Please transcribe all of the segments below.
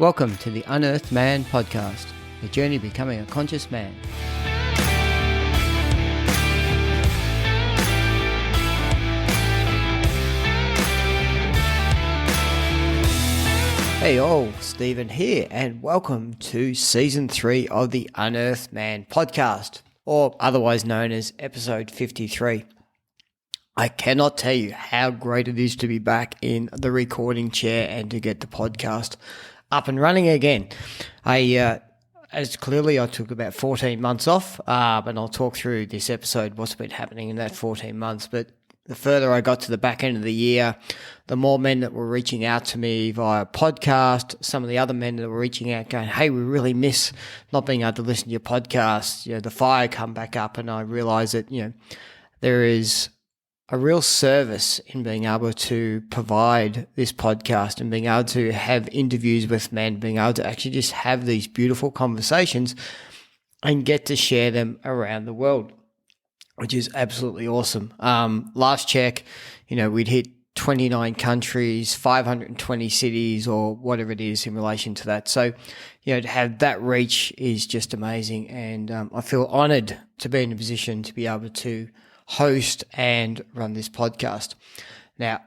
Welcome to the Unearthed Man podcast, the journey to becoming a conscious man. Hey all, Stephen here, and welcome to Season 3 of the Unearthed Man podcast, or otherwise known as Episode 53. I cannot tell you how great it is to be back in the recording chair and to get the podcast up and running again. As clearly I took about 14 months off, and I'll talk through this episode what's been happening in that 14 months. But the further I got to the back end of the year, the more men that were reaching out to me via podcast, some of the other men that were reaching out going, hey, we really miss not being able to listen to your podcast. The fire come back up, and I realized that, there is a real service in being able to provide this podcast and being able to have interviews with men, being able to actually just have these beautiful conversations and get to share them around the world, which is absolutely awesome. Last check, we'd hit 29 countries, 520 cities or whatever it is in relation to that. So, to have that reach is just amazing. And I feel honored to be in a position to be able to host and run this podcast. Now,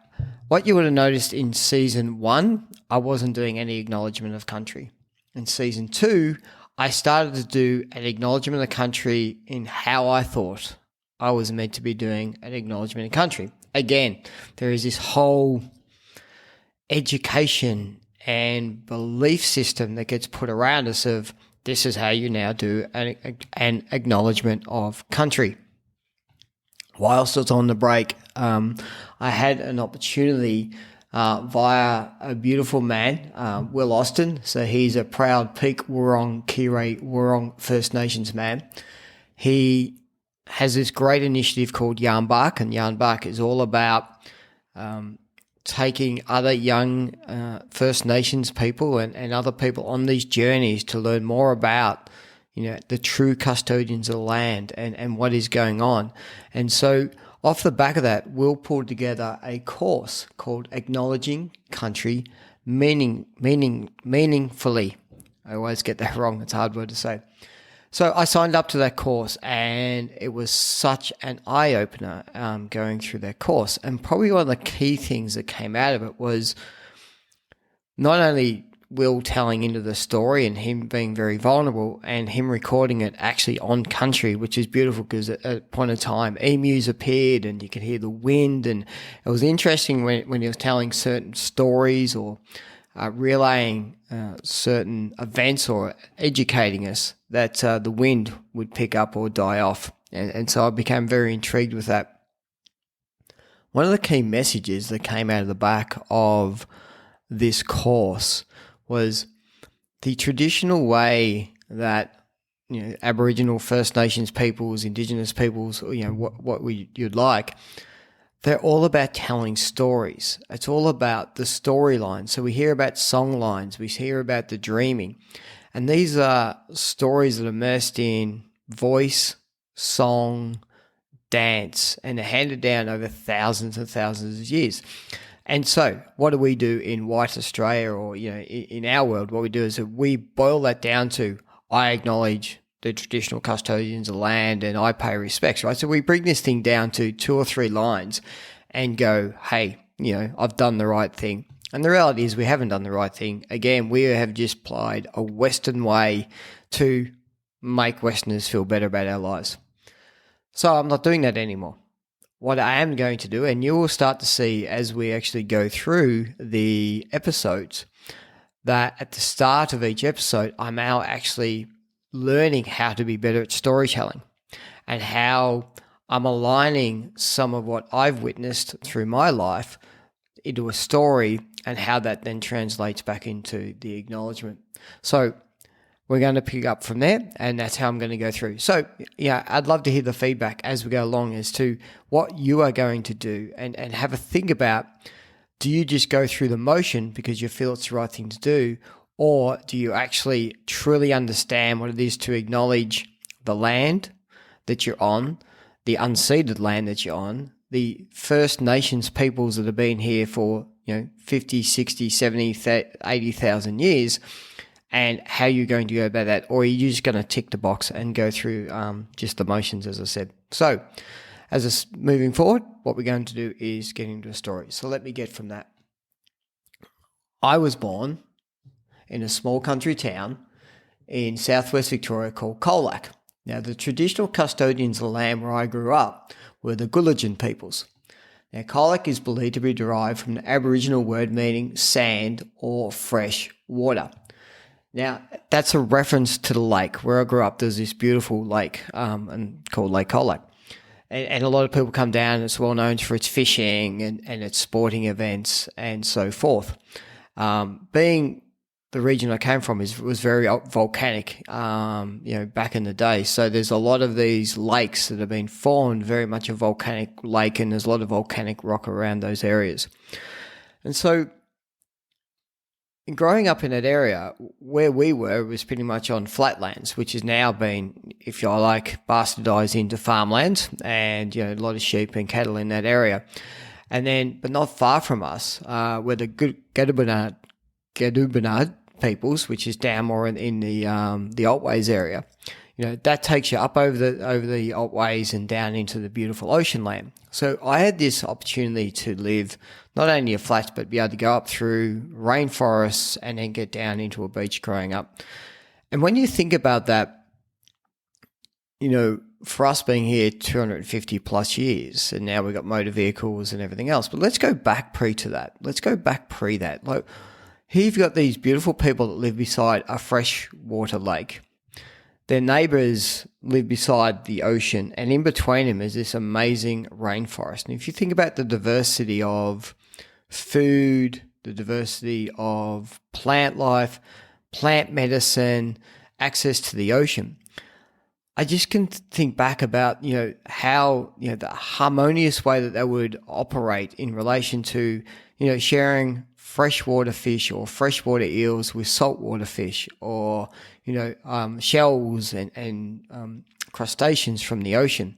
what you would have noticed in Season 1, I wasn't doing any acknowledgement of country. In Season 2, I started to do an acknowledgement of country in how I thought I was meant to be doing an acknowledgement of country. Again, there is this whole education and belief system that gets put around us of this is how you now do an acknowledgement of country. Whilst I was on the break, I had an opportunity via a beautiful man, Will Austin. So he's a proud Peak Wurrung Kire Wurrung First Nations man. He has this great initiative called Yarnbark, and Yarnbark is all about taking other young First Nations people and other people on these journeys to learn more about the true custodians of the land and what is going on. And so off the back of that, we'll pull together a course called Acknowledging Country Meaningfully. I always get that wrong. It's a hard word to say. So I signed up to that course, and it was such an eye-opener going through that course. And probably one of the key things that came out of it was not only Will telling into the story and him being very vulnerable and him recording it actually on country, which is beautiful because at a point in time, emus appeared and you could hear the wind. And it was interesting when he was telling certain stories or relaying certain events or educating us that the wind would pick up or die off. And so I became very intrigued with that. One of the key messages that came out of the back of this course was the traditional way that Aboriginal, First Nations peoples, Indigenous peoples, you'd like, they're all about telling stories. It's all about the storyline. So we hear about song lines, we hear about the dreaming, and these are stories that are immersed in voice, song, dance, and they're handed down over thousands and thousands of years. And so what do we do in white Australia or, in our world? What we do is that we boil that down to, I acknowledge the traditional custodians of land and I pay respects, right? So we bring this thing down to 2 or 3 lines and go, hey, I've done the right thing. And the reality is we haven't done the right thing. Again, we have just applied a Western way to make Westerners feel better about our lives. So I'm not doing that anymore. What I am going to do, and you will start to see as we actually go through the episodes, that at the start of each episode, I'm now actually learning how to be better at storytelling and how I'm aligning some of what I've witnessed through my life into a story and how that then translates back into the acknowledgement. So we're going to pick up from there, and that's how I'm going to go through. So, I'd love to hear the feedback as we go along as to what you are going to do and have a think about, do you just go through the motion because you feel it's the right thing to do, or do you actually truly understand what it is to acknowledge the land that you're on, the unceded land that you're on, the First Nations peoples that have been here for 50, 60, 70, 80,000 years, and how you're going to go about that, or are you just going to tick the box and go through just the motions, as I said. So moving forward, what we're going to do is get into a story. So let me get from that. I was born in a small country town in southwest Victoria called Colac. Now, the traditional custodians of the land where I grew up were the Gulidjan peoples. Now, Colac is believed to be derived from an Aboriginal word meaning sand or fresh water. Now, that's a reference to the lake. Where I grew up, there's this beautiful lake called Lake Colac. And a lot of people come down. It's well known for its fishing and its sporting events and so forth. Being the region I came from was very volcanic, back in the day. So there's a lot of these lakes that have been formed, very much a volcanic lake, and there's a lot of volcanic rock around those areas. And so growing up in that area, where we were was pretty much on flatlands, which has now been, if you like, bastardized into farmlands, and a lot of sheep and cattle in that area. And then, but not far from us, were the Gadubinad peoples, which is down more in the Otways area. That takes you up over the Otways and down into the beautiful ocean land. So I had this opportunity to live not only a flat, but be able to go up through rainforests and then get down into a beach growing up. And when you think about that, for us being here 250 plus years, and now we've got motor vehicles and everything else, but let's go back pre that. Like, here you've got these beautiful people that live beside a freshwater lake. Their neighbours live beside the ocean, and in between them is this amazing rainforest. And if you think about the diversity of food, the diversity of plant life, plant medicine, access to the ocean, I just can think back about, how, the harmonious way that they would operate in relation to, sharing freshwater fish or freshwater eels with saltwater fish, or, shells and crustaceans from the ocean,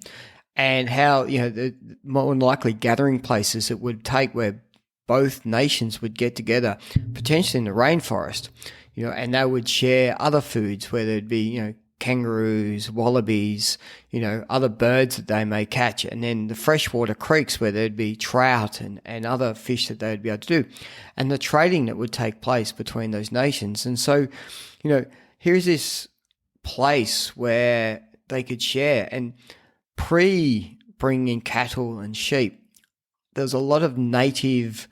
and how, the more than likely gathering places it would take where both nations would get together, potentially in the rainforest, and they would share other foods where there'd be, kangaroos, wallabies, other birds that they may catch, and then the freshwater creeks where there'd be trout and other fish that they'd be able to do, and the trading that would take place between those nations. And so, here's this place where they could share. And pre-bringing in cattle and sheep, there's a lot of native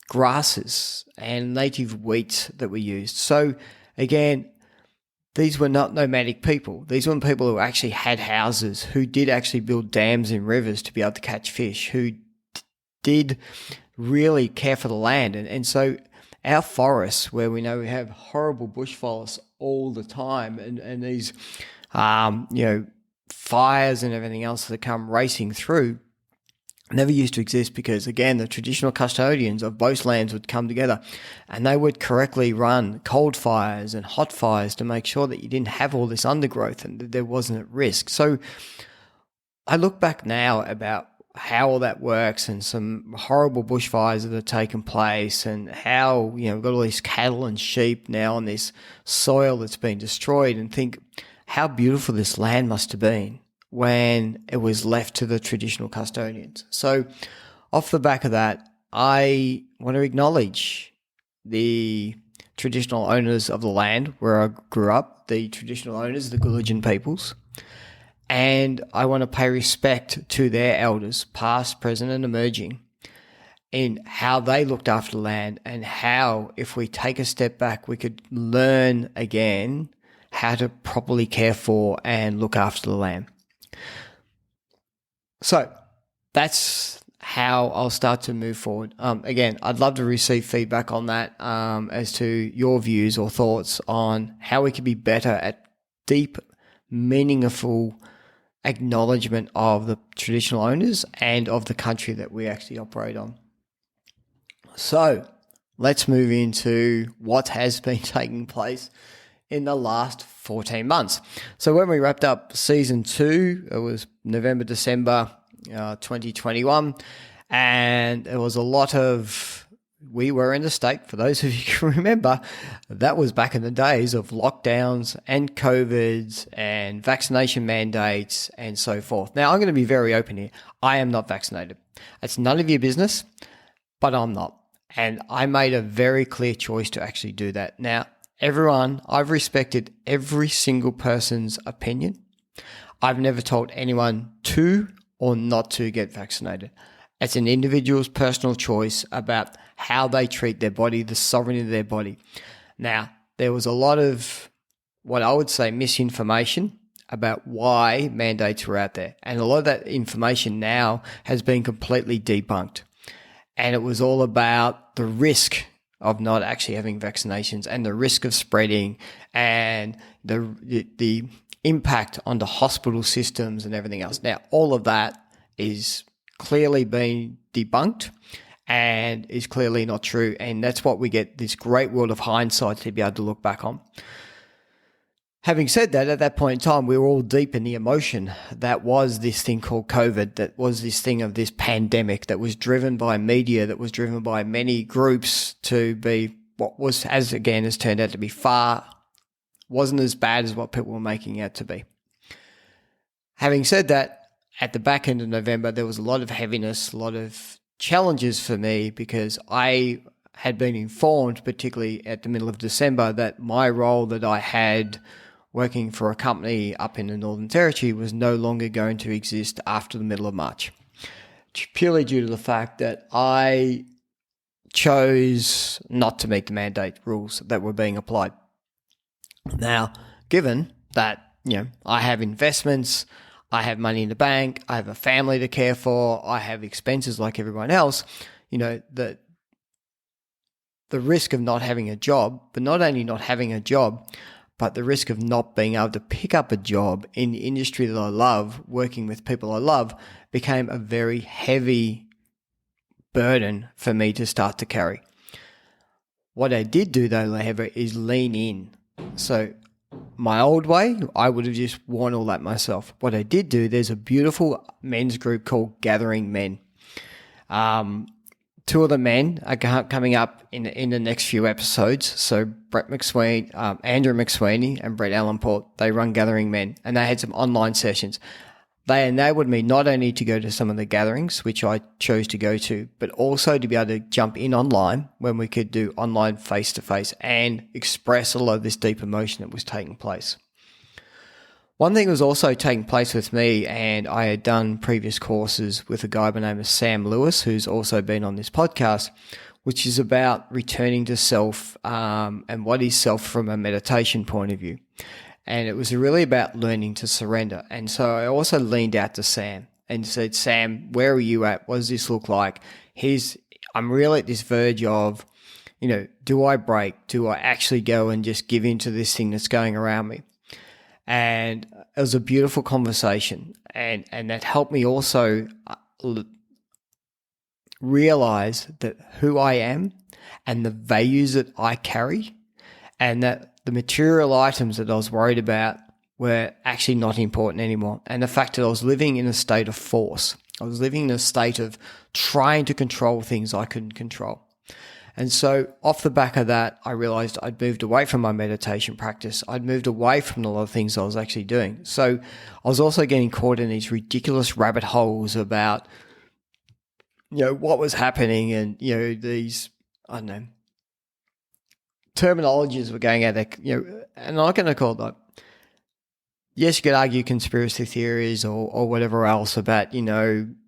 grasses and native wheats that were used. So again, these were not nomadic people. These were people who actually had houses, who did actually build dams and rivers to be able to catch fish, who did really care for the land. And so our forests, where we know we have horrible bushfires all the time, and these, fires and everything else that come racing through, never used to exist, because, again, the traditional custodians of both lands would come together and they would correctly run cold fires and hot fires to make sure that you didn't have all this undergrowth and that there wasn't at risk. So I look back now about how all that works and some horrible bushfires that have taken place, and how, we've got all these cattle and sheep now on this soil that's been destroyed, and think how beautiful this land must have been when it was left to the traditional custodians. So off the back of that, I want to acknowledge the traditional owners of the land where I grew up, the traditional owners, the Gulidjan peoples, and I want to pay respect to their elders, past, present, and emerging, in how they looked after the land, and how, if we take a step back, we could learn again how to properly care for and look after the land. So that's how I'll start to move forward. Again, I'd love to receive feedback on that, as to your views or thoughts on how we could be better at deep, meaningful acknowledgement of the traditional owners and of the country that we actually operate on. So let's move into what has been taking place in the last 14 months. So when we wrapped up season 2, it was November, December 2021, and there was a lot of, we were in a state, for those of you who can remember, that was back in the days of lockdowns and COVIDs and vaccination mandates and so forth. Now, I'm going to be very open here. I am not vaccinated. It's none of your business, but I'm not. And I made a very clear choice to actually do that. Now, everyone, I've respected every single person's opinion. I've never told anyone to or not to get vaccinated. It's an individual's personal choice about how they treat their body, the sovereignty of their body. Now, there was a lot of what I would say misinformation about why mandates were out there. And a lot of that information now has been completely debunked. And it was all about the risk of not actually having vaccinations and the risk of spreading and the impact on the hospital systems and everything else. Now, all of that is clearly being debunked and is clearly not true. And that's what we get this great world of hindsight to be able to look back on. Having said that, at that point in time, we were all deep in the emotion that was this thing called COVID, that was this thing of this pandemic that was driven by media, that was driven by many groups to be what was, as again, has turned out to be wasn't as bad as what people were making it to be. Having said that, at the back end of November, there was a lot of heaviness, a lot of challenges for me because I had been informed, particularly at the middle of December, that my role that I had working for a company up in the Northern Territory was no longer going to exist after the middle of March, purely due to the fact that I chose not to meet the mandate rules that were being applied. Now, given that, I have investments, I have money in the bank, I have a family to care for, I have expenses like everyone else, the risk of not having a job, but not only not having a job, but the risk of not being able to pick up a job in the industry that I love, working with people I love, became a very heavy burden for me to start to carry. What I did do though, however, is lean in. So my old way, I would have just worn all that myself. What I did do, there's a beautiful men's group called Gathering Men. Two of the men are coming up in the next few episodes. So Andrew McSweeney and Brett Allenport, they run Gathering Men, and they had some online sessions. They enabled me not only to go to some of the gatherings, which I chose to go to, but also to be able to jump in online when we could do online face-to-face and express a lot of this deep emotion that was taking place. One thing was also taking place with me, and I had done previous courses with a guy by the name of Sam Lewis, who's also been on this podcast, which is about returning to self and what is self from a meditation point of view. And it was really about learning to surrender. And so I also leaned out to Sam and said, Sam, where are you at? What does this look like? I'm really at this verge of, do I break? Do I actually go and just give into this thing that's going around me? And it was a beautiful conversation. And that helped me also realize that who I am and the values that I carry, and that the material items that I was worried about were actually not important anymore. And the fact that I was living in a state of force. I was living in a state of trying to control things I couldn't control. And so off the back of that, I realized I'd moved away from my meditation practice. I'd moved away from a lot of things I was actually doing. So I was also getting caught in these ridiculous rabbit holes about, what was happening and, these, I don't know, terminologies were going out there, and I'm going to call it like, yes, you could argue conspiracy theories or whatever else about,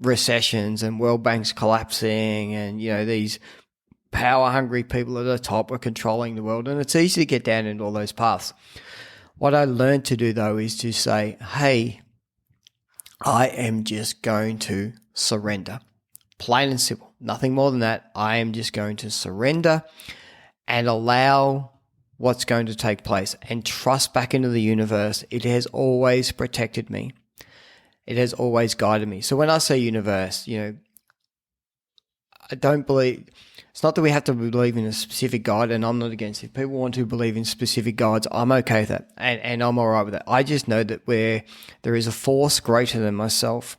recessions and world banks collapsing and, these power-hungry people at the top are controlling the world, and it's easy to get down into all those paths. What I learned to do, though, is to say, hey, I am just going to surrender. Plain and simple. Nothing more than that. I am just going to surrender and allow what's going to take place and trust back into the universe. It has always protected me. It has always guided me. So when I say universe, I don't believe... It's not that we have to believe in a specific guide, and I'm not against it. If people want to believe in specific guides, I'm okay with that, and I'm all right with that. I just know that where there is a force greater than myself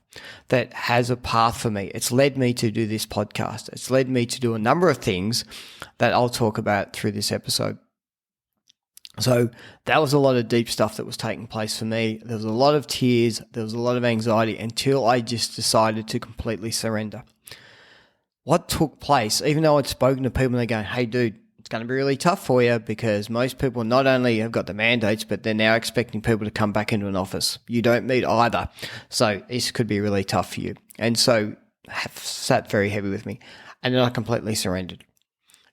that has a path for me. It's led me to do this podcast. It's led me to do a number of things that I'll talk about through this episode. So that was a lot of deep stuff that was taking place for me. There was a lot of tears. There was a lot of anxiety until I just decided to completely surrender. What took place, even though I'd spoken to people and they're going, hey, dude, it's going to be really tough for you because most people not only have got the mandates, but they're now expecting people to come back into an office. You don't meet either. So this could be really tough for you. And so sat very heavy with me. And then I completely surrendered.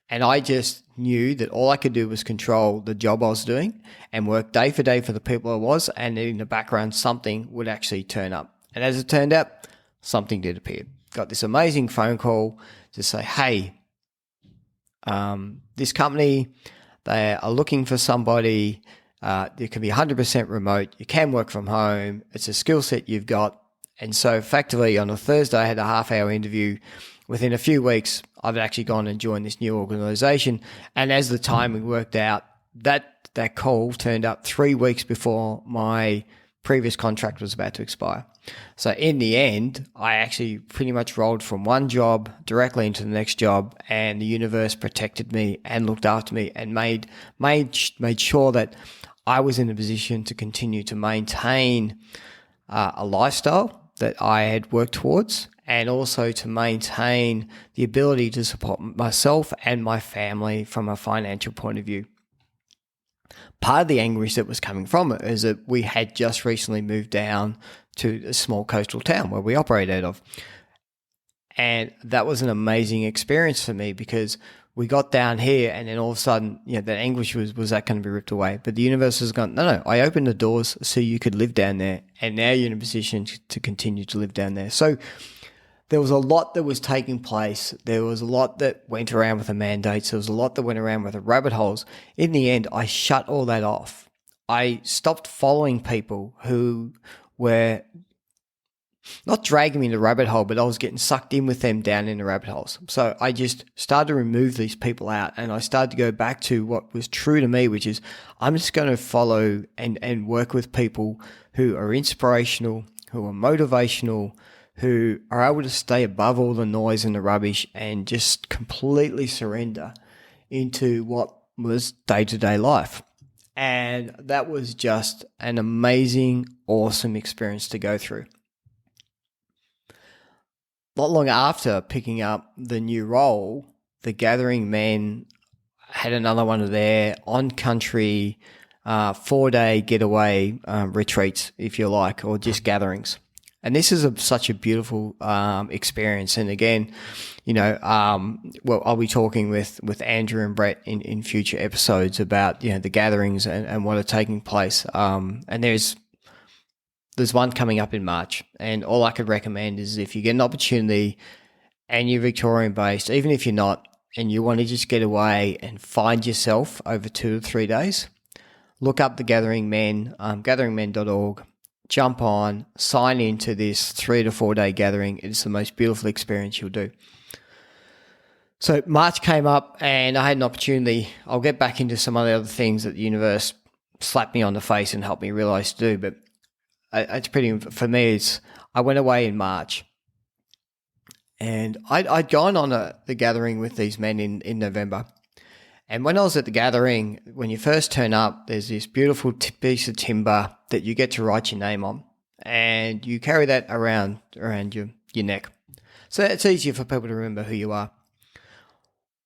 And I just knew that all I could do was control the job I was doing and work day for day for the people I was. And in the background, something would actually turn up. And as it turned out, something did appear. Got this amazing phone call to say, hey, this company, they are looking for somebody. It can be 100% remote. You can work from home. It's a skill set you've got. And so effectively on a Thursday, I had a half-hour interview. Within a few weeks, I've actually gone and joined this new organization. And as the timing worked out, that call turned up 3 weeks before my previous contract was about to expire. So in the end, I actually pretty much rolled from one job directly into the next job, and the universe protected me and looked after me and made sure that I was in a position to continue to maintain a lifestyle that I had worked towards, and also to maintain the ability to support myself and my family from a financial point of view. Part of the anguish that was coming from it is that we had just recently moved down to a small coastal town where we operate out of. And that was an amazing experience for me because we got down here and then all of a sudden, that anguish was that going to be ripped away? But the universe has gone, no, I opened the doors so you could live down there. And now you're in a position to continue to live down there. So there was a lot that was taking place. There was a lot that went around with the mandates. There was a lot that went around with the rabbit holes. In the end, I shut all that off. I stopped following people who were not dragging me in the rabbit hole, but I was getting sucked in with them down in the rabbit holes. So I just started to remove these people out, and I started to go back to what was true to me, which is I'm just going to follow and work with people who are inspirational, who are motivational, who are able to stay above all the noise and the rubbish and just completely surrender into what was day-to-day life. And that was just an amazing, awesome experience to go through. Not long after picking up the new role, the Gathering Men had another one of their on-country 4-day getaway retreats, if you like, or just gatherings. And this is such a beautiful experience. And again, I'll be talking with Andrew and Brett in future episodes about the gatherings and what are taking place. And there's one coming up in March. And all I could recommend is if you get an opportunity and you're Victorian based, even if you're not, and you want to just get away and find yourself over 2 to 3 days, look up the Gathering Men, gatheringmen.org. Jump on, sign into this 3 to 4 day gathering. It's the most beautiful experience you'll do. So March came up and I had an opportunity. I'll get back into some of the other things that the universe slapped me on the face and helped me realize to do. But it's pretty, for me, I went away in March. And I'd gone on the gathering with these men in November. And when I was at the gathering, when you first turn up, there's this beautiful piece of timber that you get to write your name on. And you carry that around your neck. So it's easier for people to remember who you are.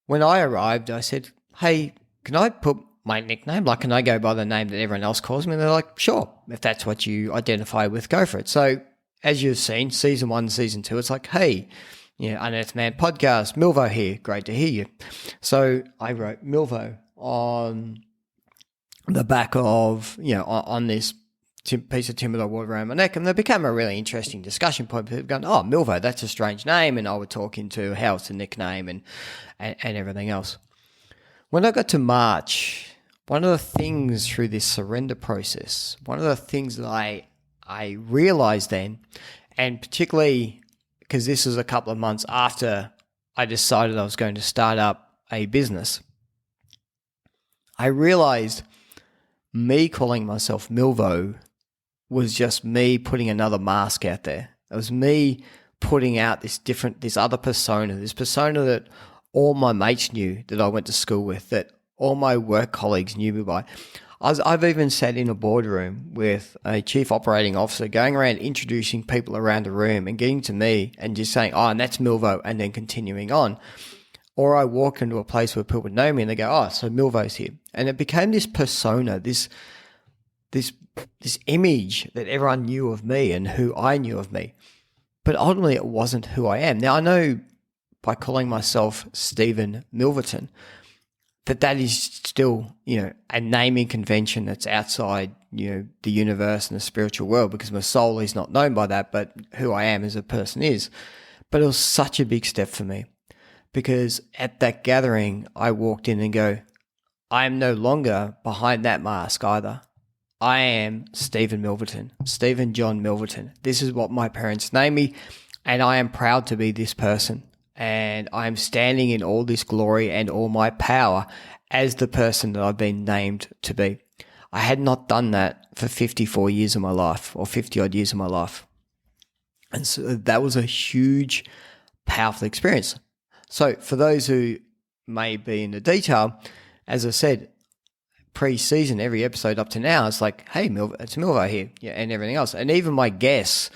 When I arrived, I said, hey, can I put my nickname? Like, can I go by the name that everyone else calls me? And they're like, sure. If that's what you identify with, go for it. So as you've seen, season 1, season 2, it's like, hey, Unearthed Man podcast, Milvo here. Great to hear you. So I wrote Milvo on the back of, on this piece of timber that I wore around my neck. And it became a really interesting discussion point. People going, oh, Milvo, that's a strange name. And I would talk into how it's a nickname and everything else. When I got to March, one of the things through this surrender process, one of the things that I realized then, and particularly because this was a couple of months after I decided I was going to start up a business, I realized me calling myself Milvo was just me putting another mask out there. It was me putting out this other persona, this persona that all my mates knew, that I went to school with, that all my work colleagues knew me by. I've even sat in a boardroom with a chief operating officer going around introducing people around the room and getting to me and just saying, oh, and that's Milvo, and then continuing on. Or I walk into a place where people know me and they go, oh, so Milvo's here. And it became this persona, this image that everyone knew of me and who I knew of me. But ultimately it wasn't who I am. Now I know by calling myself Stephen Milverton that is still, a naming convention that's outside, the universe and the spiritual world, because my soul is not known by that, but who I am as a person is. But it was such a big step for me, because at that gathering, I walked in and go, I am no longer behind that mask either. I am Stephen Milverton, Stephen John Milverton. This is what my parents named me, and I am proud to be this person. And I am standing in all this glory and all my power as the person that I've been named to be. I had not done that for 54 years of my life, or 50 odd years of my life. And so that was a huge, powerful experience. So for those who may be in the detail, as I said, pre-season, every episode up to now, it's like, hey, it's Milvo here, and everything else. And even my guests,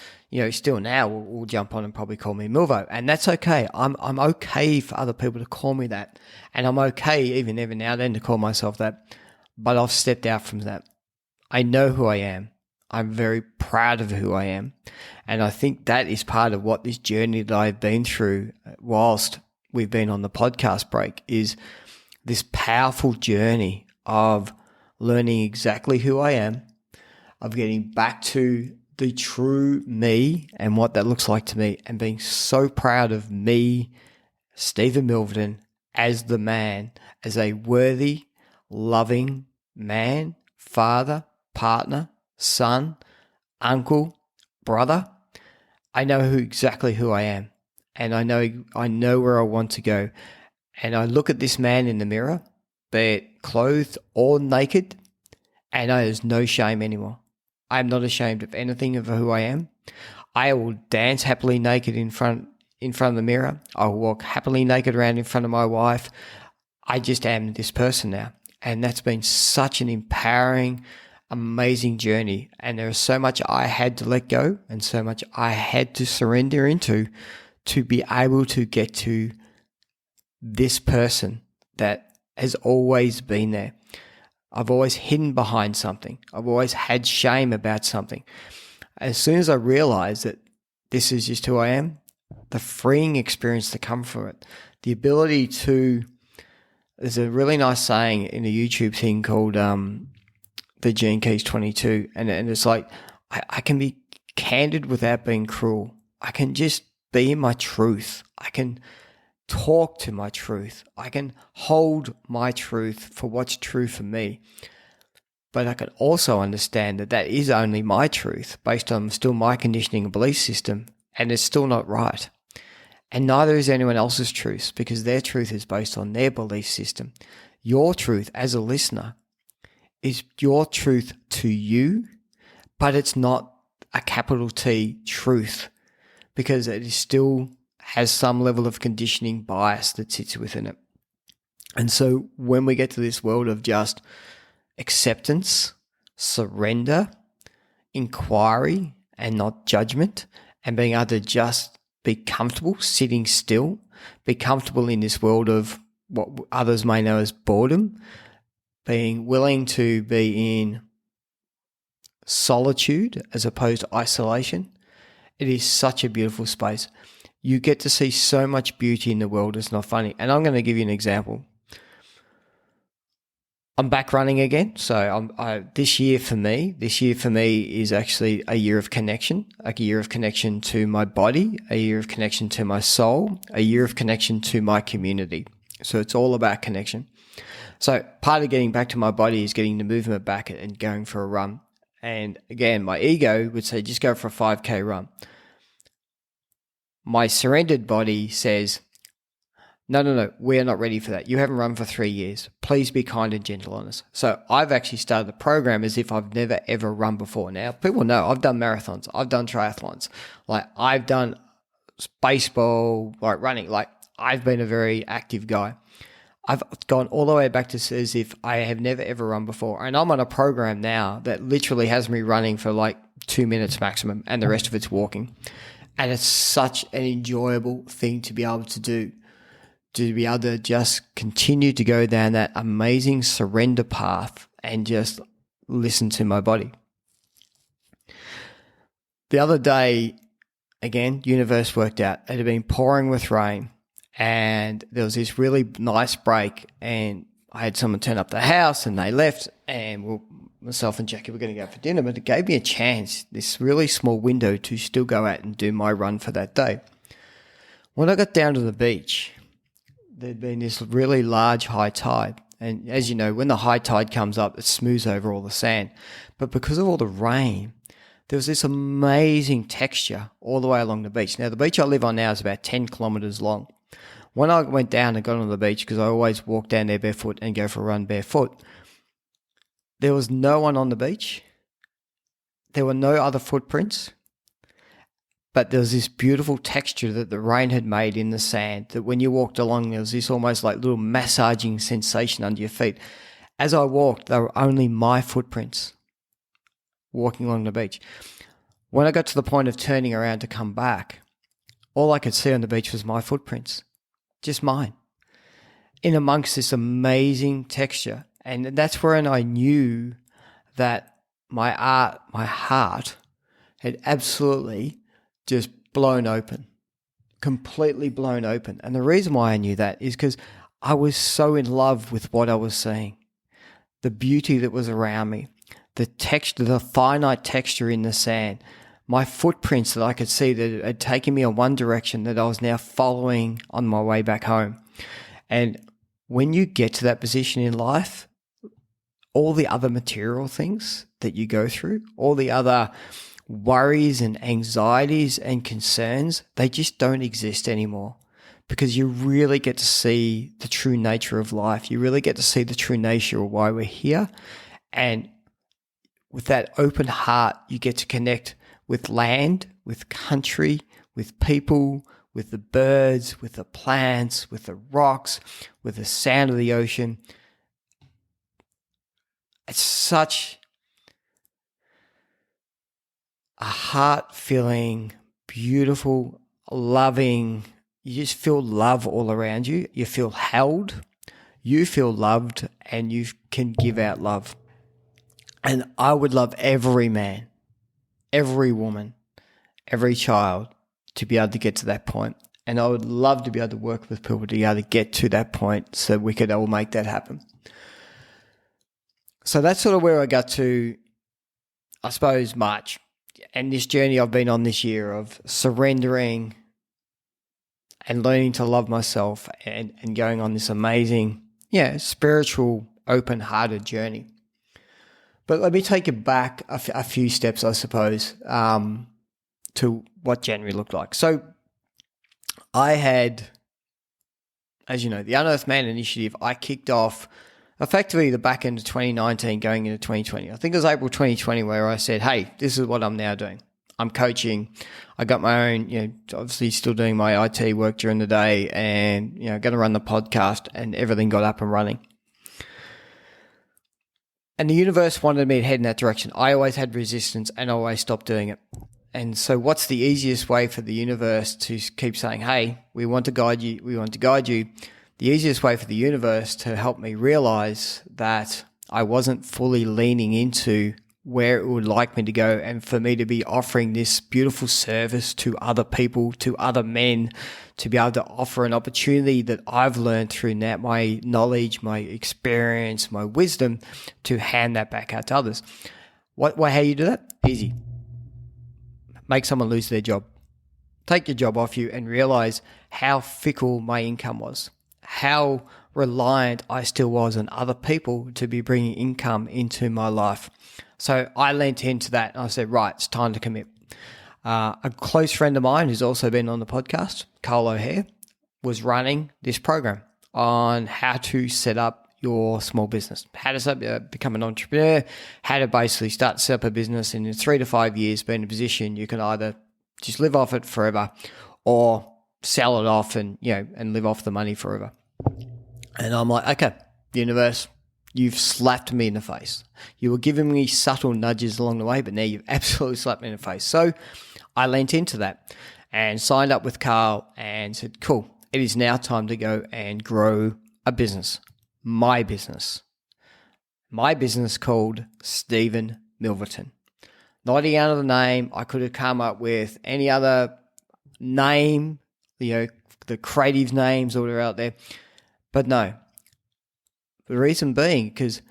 still now will jump on and probably call me Milvo, and that's okay. I'm okay for other people to call me that, and I'm okay even every now and then to call myself that, but I've stepped out from that. I know who I am. I'm very proud of who I am, and I think that is part of what this journey that I've been through whilst we've been on the podcast break is this powerful journey of learning exactly who I am, of getting back to the true me and what that looks like to me, and being so proud of me, Stephen Milverton, as the man, as a worthy, loving man, father, partner, son, uncle, brother. I know exactly who I am, and I know where I want to go. And I look at this man in the mirror, be it clothed or naked, and there's no shame anymore. I am not ashamed of anything of who I am. I will dance happily naked in front of the mirror. I will walk happily naked around in front of my wife. I just am this person now. And that's been such an empowering, amazing journey. And there is so much I had to let go and so much I had to surrender into to be able to get to this person that has always been there. I've always hidden behind something. I've always had shame about something. As soon as I realized that this is just who I am, the freeing experience to come from it, the ability to, there's a really nice saying in a YouTube thing called the Gene Keys 22, and it's like, I can be candid without being cruel. I can just be in my truth. I can talk to my truth. I can hold my truth for what's true for me. But I can also understand that is only my truth based on still my conditioning and belief system, and it's still not right. And neither is anyone else's truth, because their truth is based on their belief system. Your truth as a listener is your truth to you, but it's not a capital T truth, because it is still has some level of conditioning bias that sits within it. And so when we get to this world of just acceptance, surrender, inquiry, and not judgment, and being able to just be comfortable, sitting still, be comfortable in this world of what others may know as boredom, being willing to be in solitude as opposed to isolation, it is such a beautiful space. You get to see so much beauty in the world. It's not funny. And I'm going to give you an example. I'm back running again. So this year for me is actually a year of connection, like a year of connection to my body, a year of connection to my soul, a year of connection to my community. So it's all about connection. So part of getting back to my body is getting the movement back and going for a run. And again, my ego would say, just go for a 5K run. My surrendered body says, No, we're not ready for that. You haven't run for 3 years. Please be kind and gentle on us. So I've actually started the program as if I've never ever run before. Now, people know I've done marathons. I've done triathlons. Like, I've done baseball, like running. Like, I've been a very active guy. I've gone all the way back to as if I have never ever run before. And I'm on a program now that literally has me running for like 2 minutes maximum, and the rest of it's walking. And it's such an enjoyable thing to be able to do, to be able to just continue to go down that amazing surrender path and just listen to my body. The other day, again, universe worked out. It had been pouring with rain, and there was this really nice break, and I had someone turn up the house and they left, and myself and Jackie were going to go for dinner, but it gave me a chance, this really small window, to still go out and do my run for that day. When I got down to the beach, there'd been this really large high tide. And as you know, when the high tide comes up, it smooths over all the sand. But because of all the rain, there was this amazing texture all the way along the beach. Now, the beach I live on now is about 10 kilometres long. When I went down and got on the beach, because I always walk down there barefoot and go for a run barefoot, there was no one on the beach. There were no other footprints. But there was this beautiful texture that the rain had made in the sand, that when you walked along, there was this almost like little massaging sensation under your feet. As I walked, they were only my footprints walking along the beach. When I got to the point of turning around to come back, all I could see on the beach was my footprints, just mine, in amongst this amazing texture. And that's when I knew that my heart had absolutely just blown open, completely blown open. And the reason why I knew that is because I was so in love with what I was seeing, the beauty that was around me, the texture, the finite texture in the sand, my footprints that I could see that had taken me in one direction that I was now following on my way back home. And when you get to that position in life, all the other material things that you go through, all the other worries and anxieties and concerns, they just don't exist anymore, because you really get to see the true nature of life. You really get to see the true nature of why we're here. And with that open heart, you get to connect with land, with country, with people, with the birds, with the plants, with the rocks, with the sound of the ocean. It's such a heart-filling, beautiful, loving, you just feel love all around you. You feel held, you feel loved, and you can give out love. And I would love every man, every woman, every child to be able to get to that point. And I would love to be able to work with people to be able to get to that point so we could all make that happen. So that's sort of where I got to, I suppose, March. And this journey I've been on this year of surrendering and learning to love myself and going on this amazing, spiritual, open-hearted journey. But let me take it back a few steps, I suppose, to what January looked like. So I had, as you know, the Unearthed Man initiative, I kicked off effectively the back end of 2019 going into 2020. I think it was April 2020 where I said, hey, this is what I'm now doing. I'm coaching. I got my own, obviously still doing my IT work during the day and, going to run the podcast, and everything got up and running. And the universe wanted me to head in that direction. I always had resistance and I always stopped doing it. And so what's the easiest way for the universe to keep saying, hey, we want to guide you, we want to guide you? The easiest way for the universe to help me realize that I wasn't fully leaning into where it would like me to go, and for me to be offering this beautiful service to other people, to other men, to be able to offer an opportunity that I've learned through my knowledge, my experience, my wisdom, to hand that back out to others. How you do that? Easy. Make someone lose their job. Take your job off you and realize how fickle my income was, how reliant I still was on other people to be bringing income into my life. So I leant into that and I said, right, it's time to commit. A close friend of mine who's also been on the podcast, Carl O'Hare, was running this program on how to set up your small business, how to become an entrepreneur, how to basically set up a business, and in 3 to 5 years be in a position you can either just live off it forever or sell it off and live off the money forever. And I'm like, okay, universe, you've slapped me in the face. You were giving me subtle nudges along the way, but now you've absolutely slapped me in the face. So I leant into that and signed up with Carl and said, cool, it is now time to go and grow a business. My business called Stephen Milverton. Not any other name. I could have come up with any other name, the creative names that are out there. But no. The reason being, because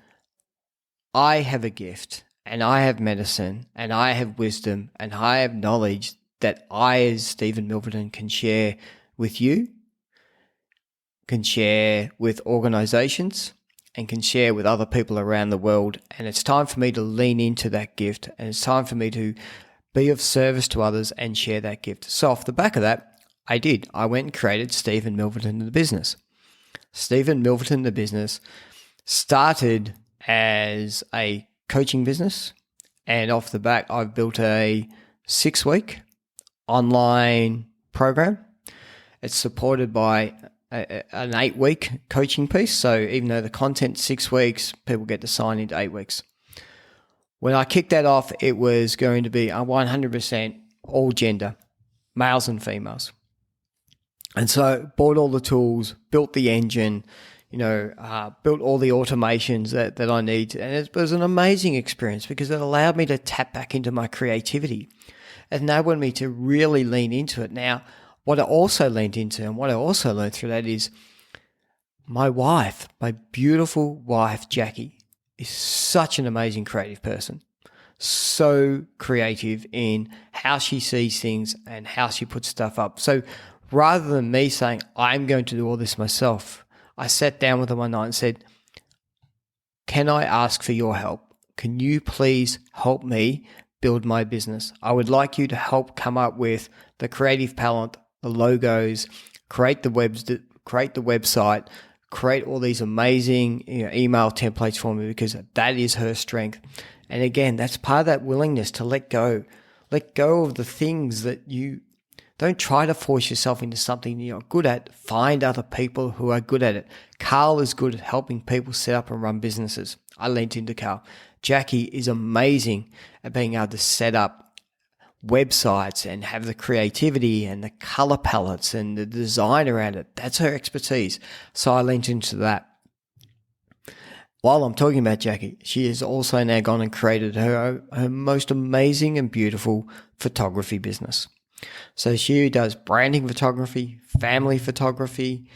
I have a gift and I have medicine and I have wisdom and I have knowledge that I, as Stephen Milverton, can share with you, can share with organizations, and can share with other people around the world. And it's time for me to lean into that gift, and it's time for me to be of service to others and share that gift. So off the back of that, I did. I went and created Stephen Milverton the business. Stephen Milverton the business started as a coaching business, and off the back, I've built a 6-week online program. It's supported by an 8-week coaching piece. So even though the content's 6 weeks, people get to sign into 8 weeks. When I kicked that off, it was going to be a 100% all gender, males and females. And so bought all the tools, built the engine, built all the automations that I need. And it was an amazing experience because it allowed me to tap back into my creativity. It enabled me to really lean into it. Now, what I also leaned into and what I also learned through that is my wife, my beautiful wife, Jackie, is such an amazing creative person. So creative in how she sees things and how she puts stuff up. So rather than me saying, I'm going to do all this myself, I sat down with her one night and said, can I ask for your help? Can you please help me build my business? I would like you to help come up with the creative palette, the logos, create the website, create all these amazing email templates for me, because that is her strength. And again, that's part of that willingness to let go of the things that you don't try to force yourself into something you're good at. Find other people who are good at it. Carl is good at helping people set up and run businesses. I leaned into Carl. Jackie is amazing at being able to set up websites and have the creativity and the color palettes and the design around it. That's her expertise. So I leaned into that. While I'm talking about Jackie, she has also now gone and created her most amazing and beautiful photography business. So she does branding photography, family photography,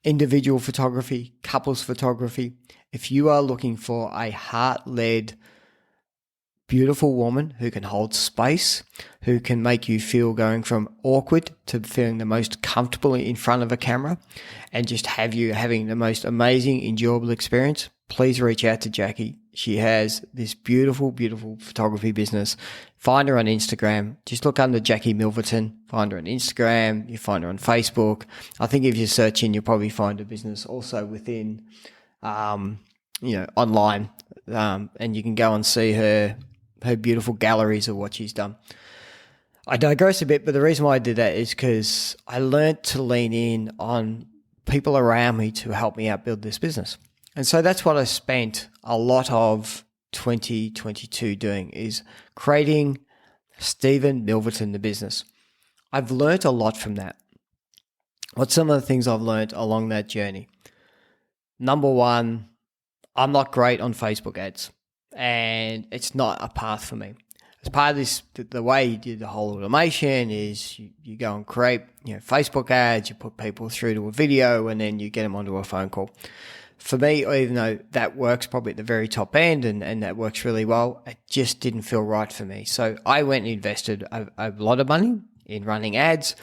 individual photography, couples photography. If you are looking for a heart-led, beautiful woman who can hold space, who can make you feel going from awkward to feeling the most comfortable in front of a camera, and just have you having the most amazing, enjoyable experience, please reach out to Jackie. She has this beautiful, beautiful photography business. Find her on Instagram. Just look under Jackie Milverton. Find her on Instagram. You find her on Facebook. I think if you search in, you'll probably find her business also within, online. And you can go and see her beautiful galleries of what she's done. I digress a bit, but the reason why I did that is because I learned to lean in on people around me to help me out build this business. And so that's what I spent a lot of 2022 doing, is creating Stephen Milverton, the business. I've learned a lot from that. What's some of the things I've learned along that journey? Number one, I'm not great on Facebook ads, and it's not a path for me. As part of this, the way you do the whole automation is you go and create Facebook ads, you put people through to a video, and then you get them onto a phone call. For me, even though that works probably at the very top end and that works really well, it just didn't feel right for me. So I went and invested a lot of money in running ads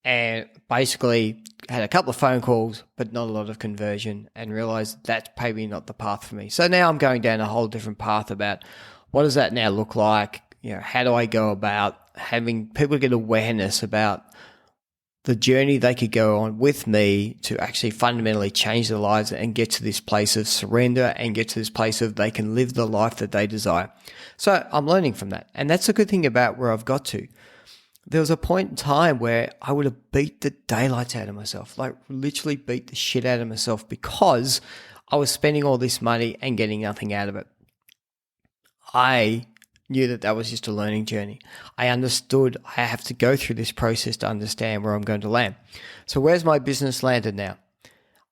and basically had a couple of phone calls, but not a lot of conversion, and realized that's maybe not the path for me. So now I'm going down a whole different path about what does that now look like? How do I go about having people get awareness about the journey they could go on with me to actually fundamentally change their lives and get to this place of surrender and get to this place of they can live the life that they desire. So I'm learning from that. And that's a good thing about where I've got to. There was a point in time where I would have beat the daylights out of myself, like literally beat the shit out of myself because I was spending all this money and getting nothing out of it. I knew that that was just a learning journey. I understood I have to go through this process to understand where I'm going to land. So where's my business landed now?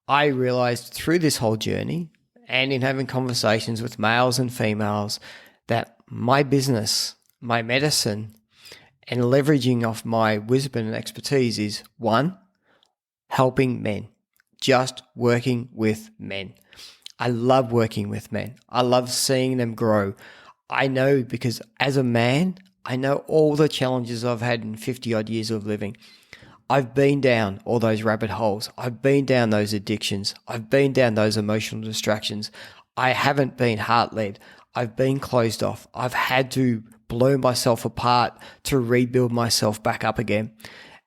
I realized through this whole journey and in having conversations with males and females that my business, my medicine, and leveraging off my wisdom and expertise is one, helping men, just working with men. I love working with men. I love seeing them grow. I know because as a man, I know all the challenges I've had in 50 odd years of living. I've been down all those rabbit holes. I've been down those addictions. I've been down those emotional distractions. I haven't been heart-led. I've been closed off. I've had to blow myself apart to rebuild myself back up again.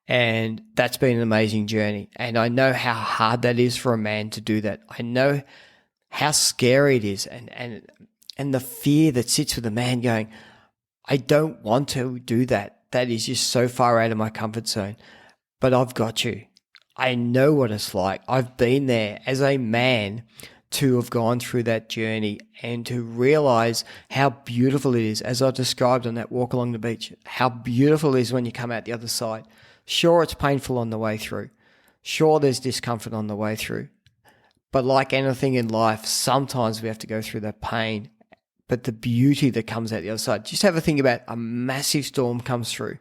And that's been an amazing journey. And I know how hard that is for a man to do that. I know how scary it is and the fear that sits with a man going, I don't want to do that. That is just so far out of my comfort zone. But I've got you. I know what it's like. I've been there as a man to have gone through that journey and to realize how beautiful it is, as I described on that walk along the beach, how beautiful it is when you come out the other side. Sure, it's painful on the way through. Sure, there's discomfort on the way through. But like anything in life, sometimes we have to go through that pain. But the beauty that comes out the other side, just have a think about a massive storm comes through.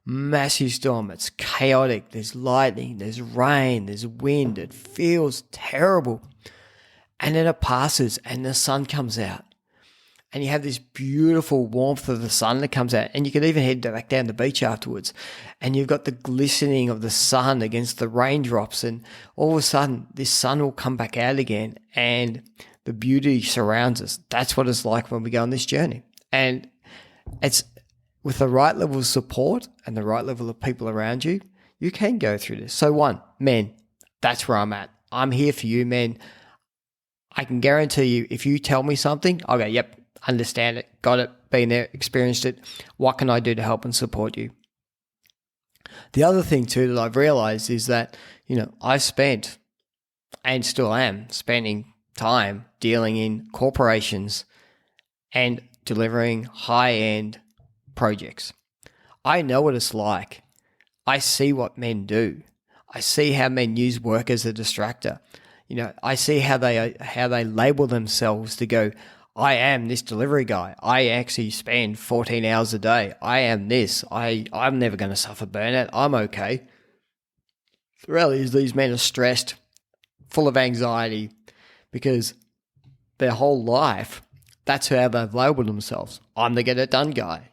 Massive storm. It's chaotic. There's lightning, there's rain, there's wind. It feels terrible. And then it passes and the sun comes out. And you have this beautiful warmth of the sun that comes out. And you can even head back down the beach afterwards. And you've got the glistening of the sun against the raindrops. And all of a sudden, this sun will come back out again. And the beauty surrounds us. That's what it's like when we go on this journey. And it's with the right level of support and the right level of people around you, you can go through this. So one, men, that's where I'm at. I'm here for you, men. I can guarantee you, if you tell me something, I'll go, yep, understand it, got it, been there, experienced it. What can I do to help and support you? The other thing too that I've realized is that, I've spent and still am spending time dealing in corporations and delivering high-end projects. I know what it's like. I see what men do. I see how men use work as a distractor. I see how they label themselves to go, I am this delivery guy. I actually spend 14 hours a day. I am this. I'm never going to suffer burnout. I'm okay. The reality is these men are stressed, full of anxiety, because their whole life, that's how they've labeled themselves. I'm the get it done guy.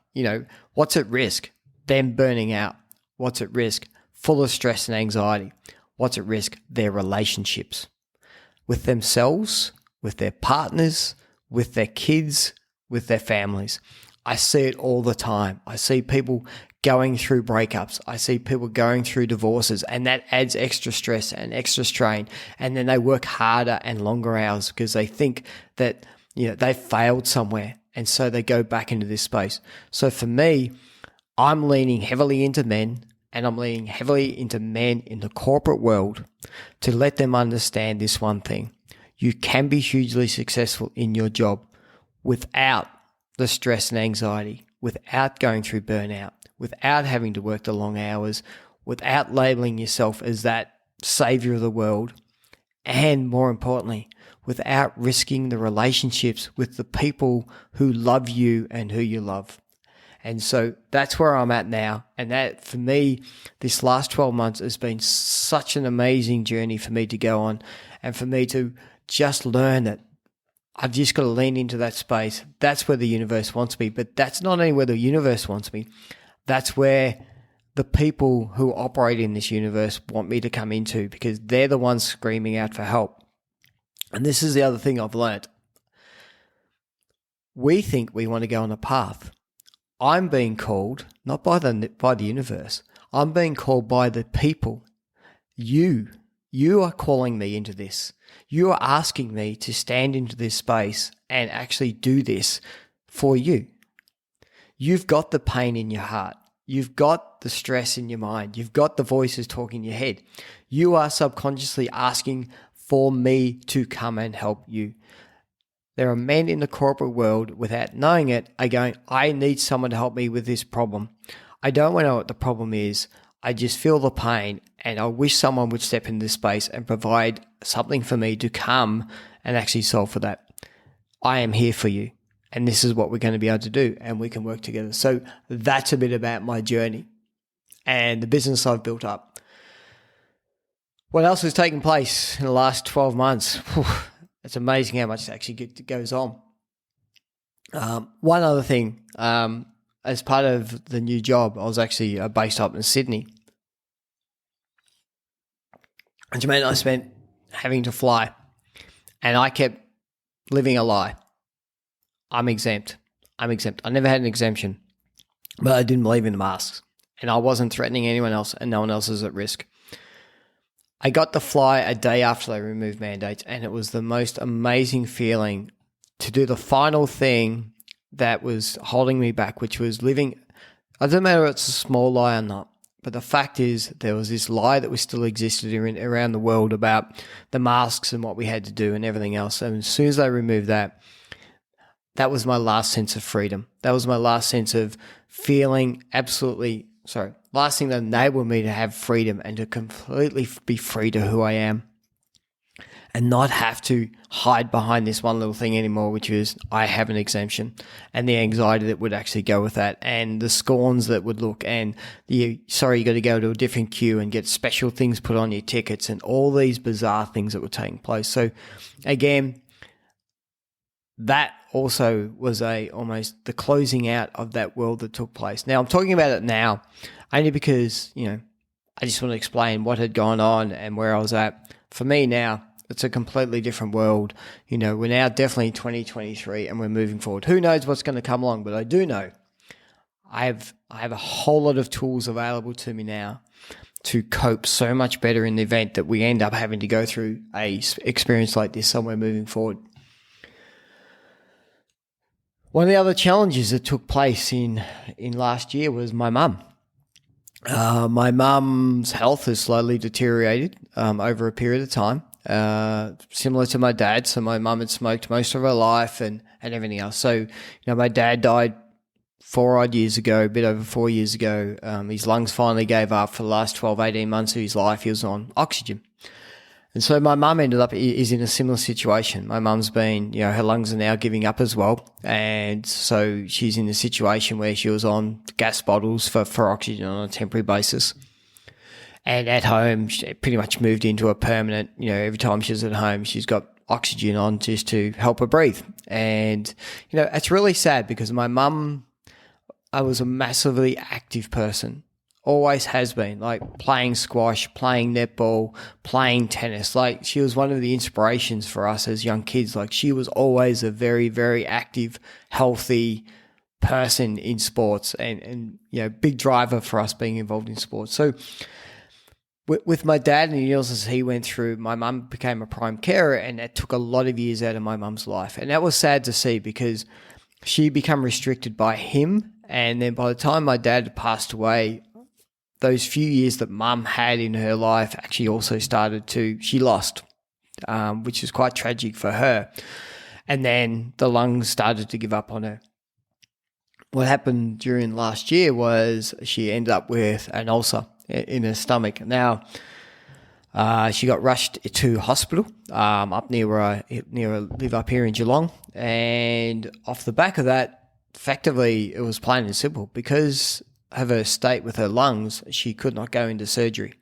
What's at risk? Them burning out. What's at risk? Full of stress and anxiety. What's at risk? Their relationships with themselves, with their partners, with their kids, with their families. I see it all the time. I see people going through breakups. I see people going through divorces, and that adds extra stress and extra strain. And then they work harder and longer hours because they think that, they failed somewhere. And so they go back into this space. So for me, I'm leaning heavily into men, and I'm leaning heavily into men in the corporate world to let them understand this one thing. You can be hugely successful in your job without the stress and anxiety, without going through burnout, without having to work the long hours, without labeling yourself as that savior of the world, and more importantly, without risking the relationships with the people who love you and who you love. And so that's where I'm at now. And that, for me, this last 12 months has been such an amazing journey for me to go on, and for me to just learn that I've just got to lean into that space. That's where the universe wants me. But that's not only where the universe wants me. That's where the people who operate in this universe want me to come into, because they're the ones screaming out for help. And this is the other thing I've learned. We think we want to go on a path. I'm being called, not by the universe, I'm being called by the people. You are calling me into this. You are asking me to stand into this space and actually do this for you. You've got the pain in your heart. You've got the stress in your mind. You've got the voices talking in your head. You are subconsciously asking for me to come and help you. There are men in the corporate world, without knowing it, are going, I need someone to help me with this problem. I don't want to know what the problem is. I just feel the pain, and I wish someone would step into this space and provide something for me to come and actually solve for that. I am here for you, and this is what we're going to be able to do, and we can work together. So that's a bit about my journey and the business I've built up. What else has taken place in the last 12 months? It's amazing how much actually goes on. One other thing, as part of the new job, I was actually based up in Sydney, which meant I spent having to fly, and I kept living a lie. I'm exempt. I never had an exemption, but I didn't believe in the masks, and I wasn't threatening anyone else, and no one else is at risk. I got to fly a day after they removed mandates, and it was the most amazing feeling to do the final thing that was holding me back, which was living. It doesn't matter if it's a small lie or not, but the fact is there was this lie that was still existed around the world about the masks and what we had to do and everything else. And as soon as they removed that, that was my last sense of freedom. That was my last sense of feeling last thing that enabled me to have freedom and to completely be free to who I am and not have to hide behind this one little thing anymore, which is I have an exemption, and the anxiety that would actually go with that, and the scorns that would look, and you got to go to a different queue and get special things put on your tickets, and all these bizarre things that were taking place. So again, that also was almost the closing out of that world that took place. Now I'm talking about it now only because, I just want to explain what had gone on and where I was at. For me now, it's a completely different world. We're now definitely 2023 and we're moving forward. Who knows what's going to come along, but I do know I have a whole lot of tools available to me now to cope so much better in the event that we end up having to go through a experience like this somewhere moving forward. One of the other challenges that took place in last year was my mum. My mum's health has slowly deteriorated over a period of time, similar to my dad. So my mum had smoked most of her life and everything else. So, my dad died 4 odd years ago, a bit over 4 years ago. His lungs finally gave up. For the last 12, 18 months of his life, he was on oxygen. And so my mum is in a similar situation. My mum's been, her lungs are now giving up as well. And so she's in a situation where she was on gas bottles for oxygen on a temporary basis. And at home, she pretty much moved into a permanent, every time she's at home, she's got oxygen on just to help her breathe. And, it's really sad because my mum, I was a massively active person. Always has been, like playing squash, playing netball, playing tennis. Like she was one of the inspirations for us as young kids. Like she was always a very, very active, healthy person in sports and big driver for us being involved in sports. So with my dad and the illnesses he went through, my mum became a prime carer, and that took a lot of years out of my mum's life. And that was sad to see because she became restricted by him. And then by the time my dad passed away, those few years that mum had in her life actually also she lost, which was quite tragic for her. And then the lungs started to give up on her. What happened during last year was she ended up with an ulcer in her stomach. Now, she got rushed to hospital up near where I live up here in Geelong. And off the back of that, effectively, it was plain and simple. Because of her state with her lungs, she could not go into surgery.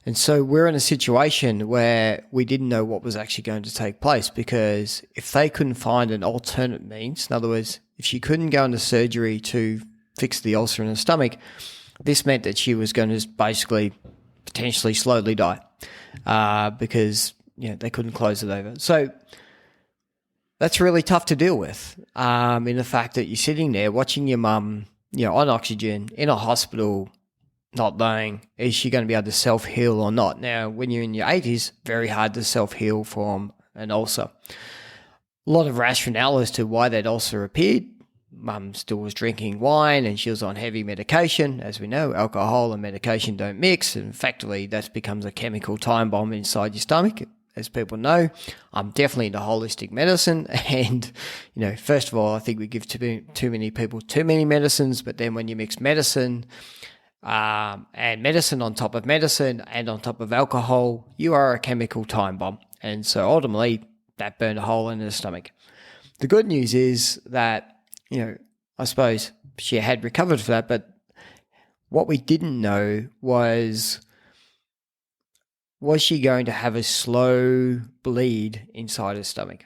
And so we're in a situation where we didn't know what was actually going to take place, because if they couldn't find an alternate means, in other words, if she couldn't go into surgery to fix the ulcer in her stomach, this meant that she was going to basically potentially slowly die because they couldn't close it over. So that's really tough to deal with in the fact that you're sitting there watching your mum on oxygen, in a hospital, not knowing, is she going to be able to self-heal or not? Now, when you're in your 80s, very hard to self-heal from an ulcer. A lot of rationale as to why that ulcer appeared. Mum still was drinking wine and she was on heavy medication. As we know, alcohol and medication don't mix, and effectively that becomes a chemical time bomb inside your stomach. As people know, I'm definitely into holistic medicine, and first of all, I think we give too many people too many medicines. But then when you mix medicine and medicine on top of medicine and on top of alcohol, you are a chemical time bomb, and so ultimately that burned a hole in her stomach. The good news is that I suppose she had recovered for that, but what we didn't know was she going to have a slow bleed inside her stomach?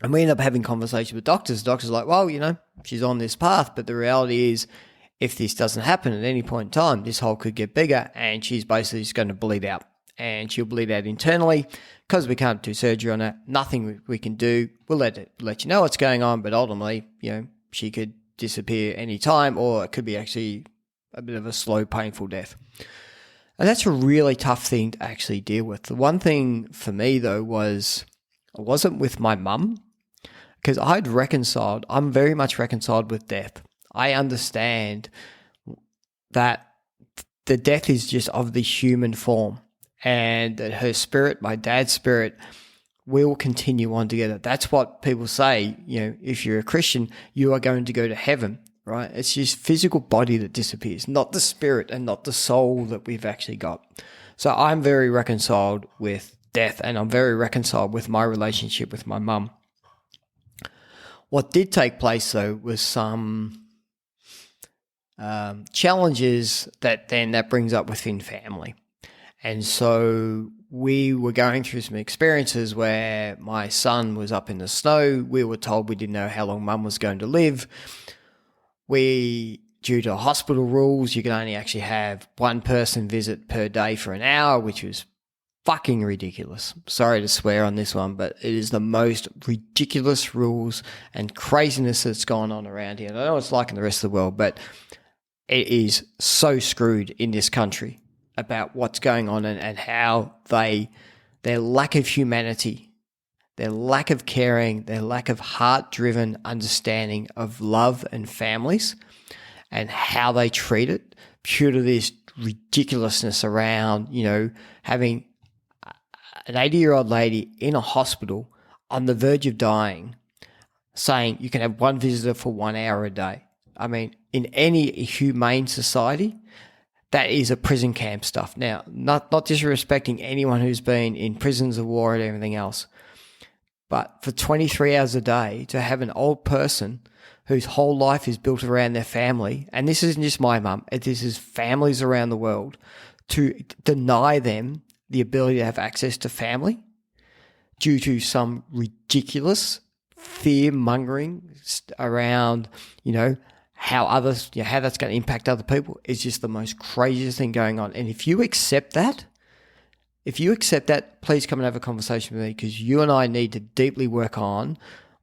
And we end up having conversations with doctors. Doctors are like, well, she's on this path, but the reality is if this doesn't happen at any point in time, this hole could get bigger and she's basically just going to bleed out. And she'll bleed out internally because we can't do surgery on it. Nothing we can do. We'll let you know what's going on, but ultimately, she could disappear any time, or it could be actually a bit of a slow, painful death. And that's a really tough thing to actually deal with. The one thing for me, though, was I wasn't with my mum, because I'm very much reconciled with death. I understand that the death is just of the human form, and that her spirit, my dad's spirit, will continue on together. That's what people say, if you're a Christian, you are going to go to heaven, right? It's just physical body that disappears, not the spirit and not the soul that we've actually got. So I'm very reconciled with death, and I'm very reconciled with my relationship with my mum. What did take place, though, was some challenges that brings up within family. And so we were going through some experiences where my son was up in the snow. We were told we didn't know how long mum was going to live. Due to hospital rules, you can only actually have one person visit per day for an hour, which was fucking ridiculous. Sorry to swear on this one, but it is the most ridiculous rules and craziness that's gone on around here. And I know it's like in the rest of the world, but it is so screwed in this country about what's going on and how their lack of humanity, their lack of caring, their lack of heart-driven understanding of love and families and how they treat it, pure to this ridiculousness around, having an 80-year-old lady in a hospital on the verge of dying saying you can have one visitor for 1 hour a day. I mean, in any humane society, that is a prison camp stuff. Now, not disrespecting anyone who's been in prisons of war and everything else, but for 23 hours a day to have an old person whose whole life is built around their family, and this isn't just my mum, this is families around the world, to deny them the ability to have access to family due to some ridiculous fear-mongering around, how that's going to impact other people is just the most craziest thing going on. And if you accept that, please come and have a conversation with me, because you and I need to deeply work on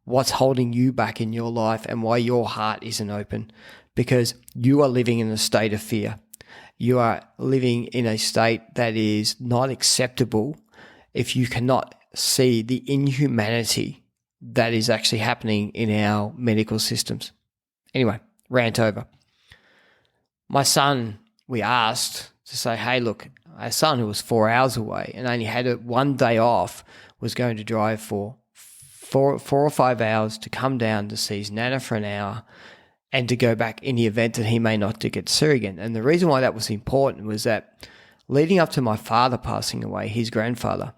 what's holding you back in your life and why your heart isn't open, because you are living in a state of fear. You are living in a state that is not acceptable if you cannot see the inhumanity that is actually happening in our medical systems. Anyway, rant over. My son, we asked to say, hey, look, our son who was 4 hours away and only had 1 day off was going to drive for 4 or 5 hours to come down to see his nana for an hour and to go back in the event that he may not to get to see her again. And the reason why that was important was that leading up to my father passing away, his grandfather,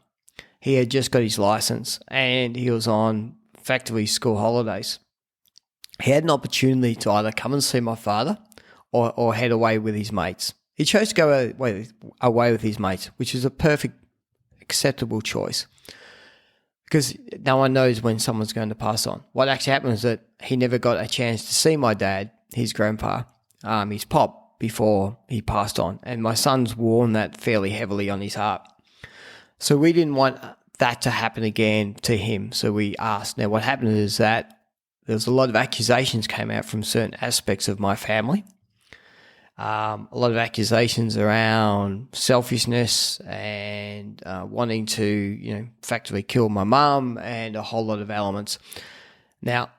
he had just got his license and he was on effectively school holidays. He had an opportunity to either come and see my father or head away with his mates. He chose to go away with his mates, which is a perfect, acceptable choice, because no one knows when someone's going to pass on. What actually happened was that he never got a chance to see my dad, his grandpa, his pop, before he passed on. And my son's worn that fairly heavily on his heart. So we didn't want that to happen again to him. So we asked. Now what happened is that there was a lot of accusations came out from certain aspects of my family a lot of accusations around selfishness and wanting to, effectively kill my mum, and a whole lot of elements. Now,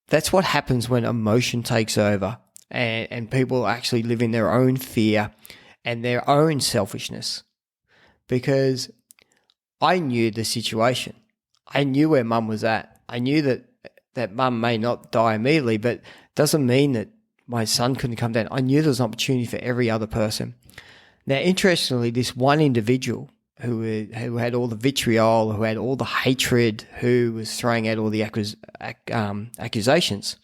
that's what happens when emotion takes over and people actually live in their own fear and their own selfishness. Because I knew the situation. I knew where mum was at. I knew that mum may not die immediately, but doesn't mean that my son couldn't come down. I knew there was an opportunity for every other person. Now, interestingly, this one individual who had all the vitriol, who had all the hatred, who was throwing out all the accusations,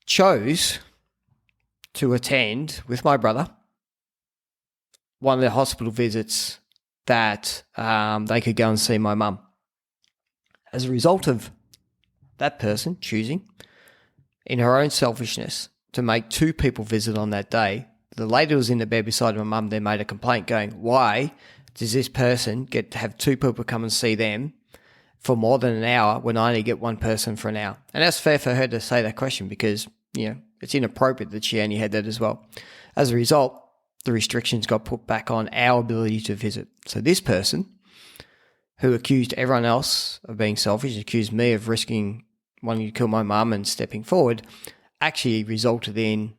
chose to attend with my brother one of the hospital visits that they could go and see my mum. As a result of that person choosing, in her own selfishness, to make two people visit on that day, the lady was in the bed beside my mum, then made a complaint going, why does this person get to have two people come and see them for more than an hour when I only get one person for an hour? And that's fair for her to say that question because, it's inappropriate that she only had that as well. As a result, the restrictions got put back on our ability to visit. So this person, who accused everyone else of being selfish, accused me of wanting to kill my mum and stepping forward, actually resulted in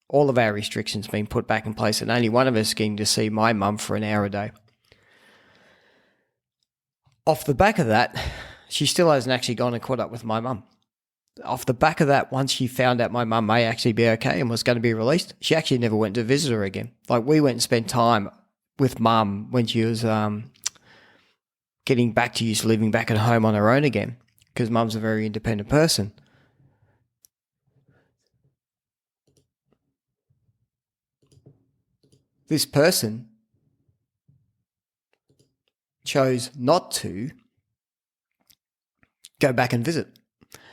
all of our restrictions being put back in place and only one of us getting to see my mum for an hour a day. Off the back of that, she still hasn't actually gone and caught up with my mum. Off the back of that, once she found out my mum may actually be okay and was going to be released, she actually never went to visit her again. Like, we went and spent time with mum when she was getting back to used to living back at home on her own again, because mum's a very independent person. This person chose not to go back and visit.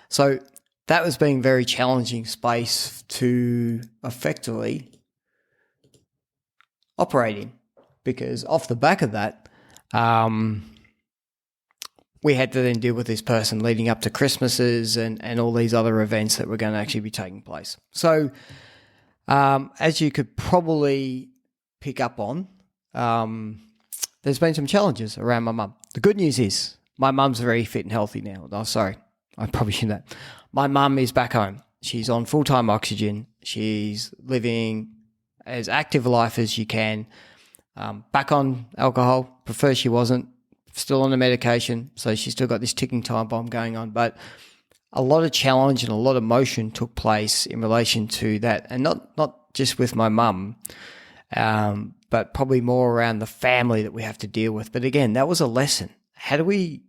So that was being very challenging space to effectively operate in, because off the back of that, we had to then deal with this person leading up to Christmases and all these other events that were going to actually be taking place. So as you could probably pick up on, there's been some challenges around my mum. The good news is my mum's very fit and healthy now. Oh, sorry, I probably shouldn't that. My mum is back home. She's on full-time oxygen. She's living as active a life as she can. Back on alcohol. Prefer she wasn't. Still on the medication, so she's still got this ticking time bomb going on. But a lot of challenge and a lot of motion took place in relation to that, and not just with my mum, but probably more around the family that we have to deal with. But again, that was a lesson. How do we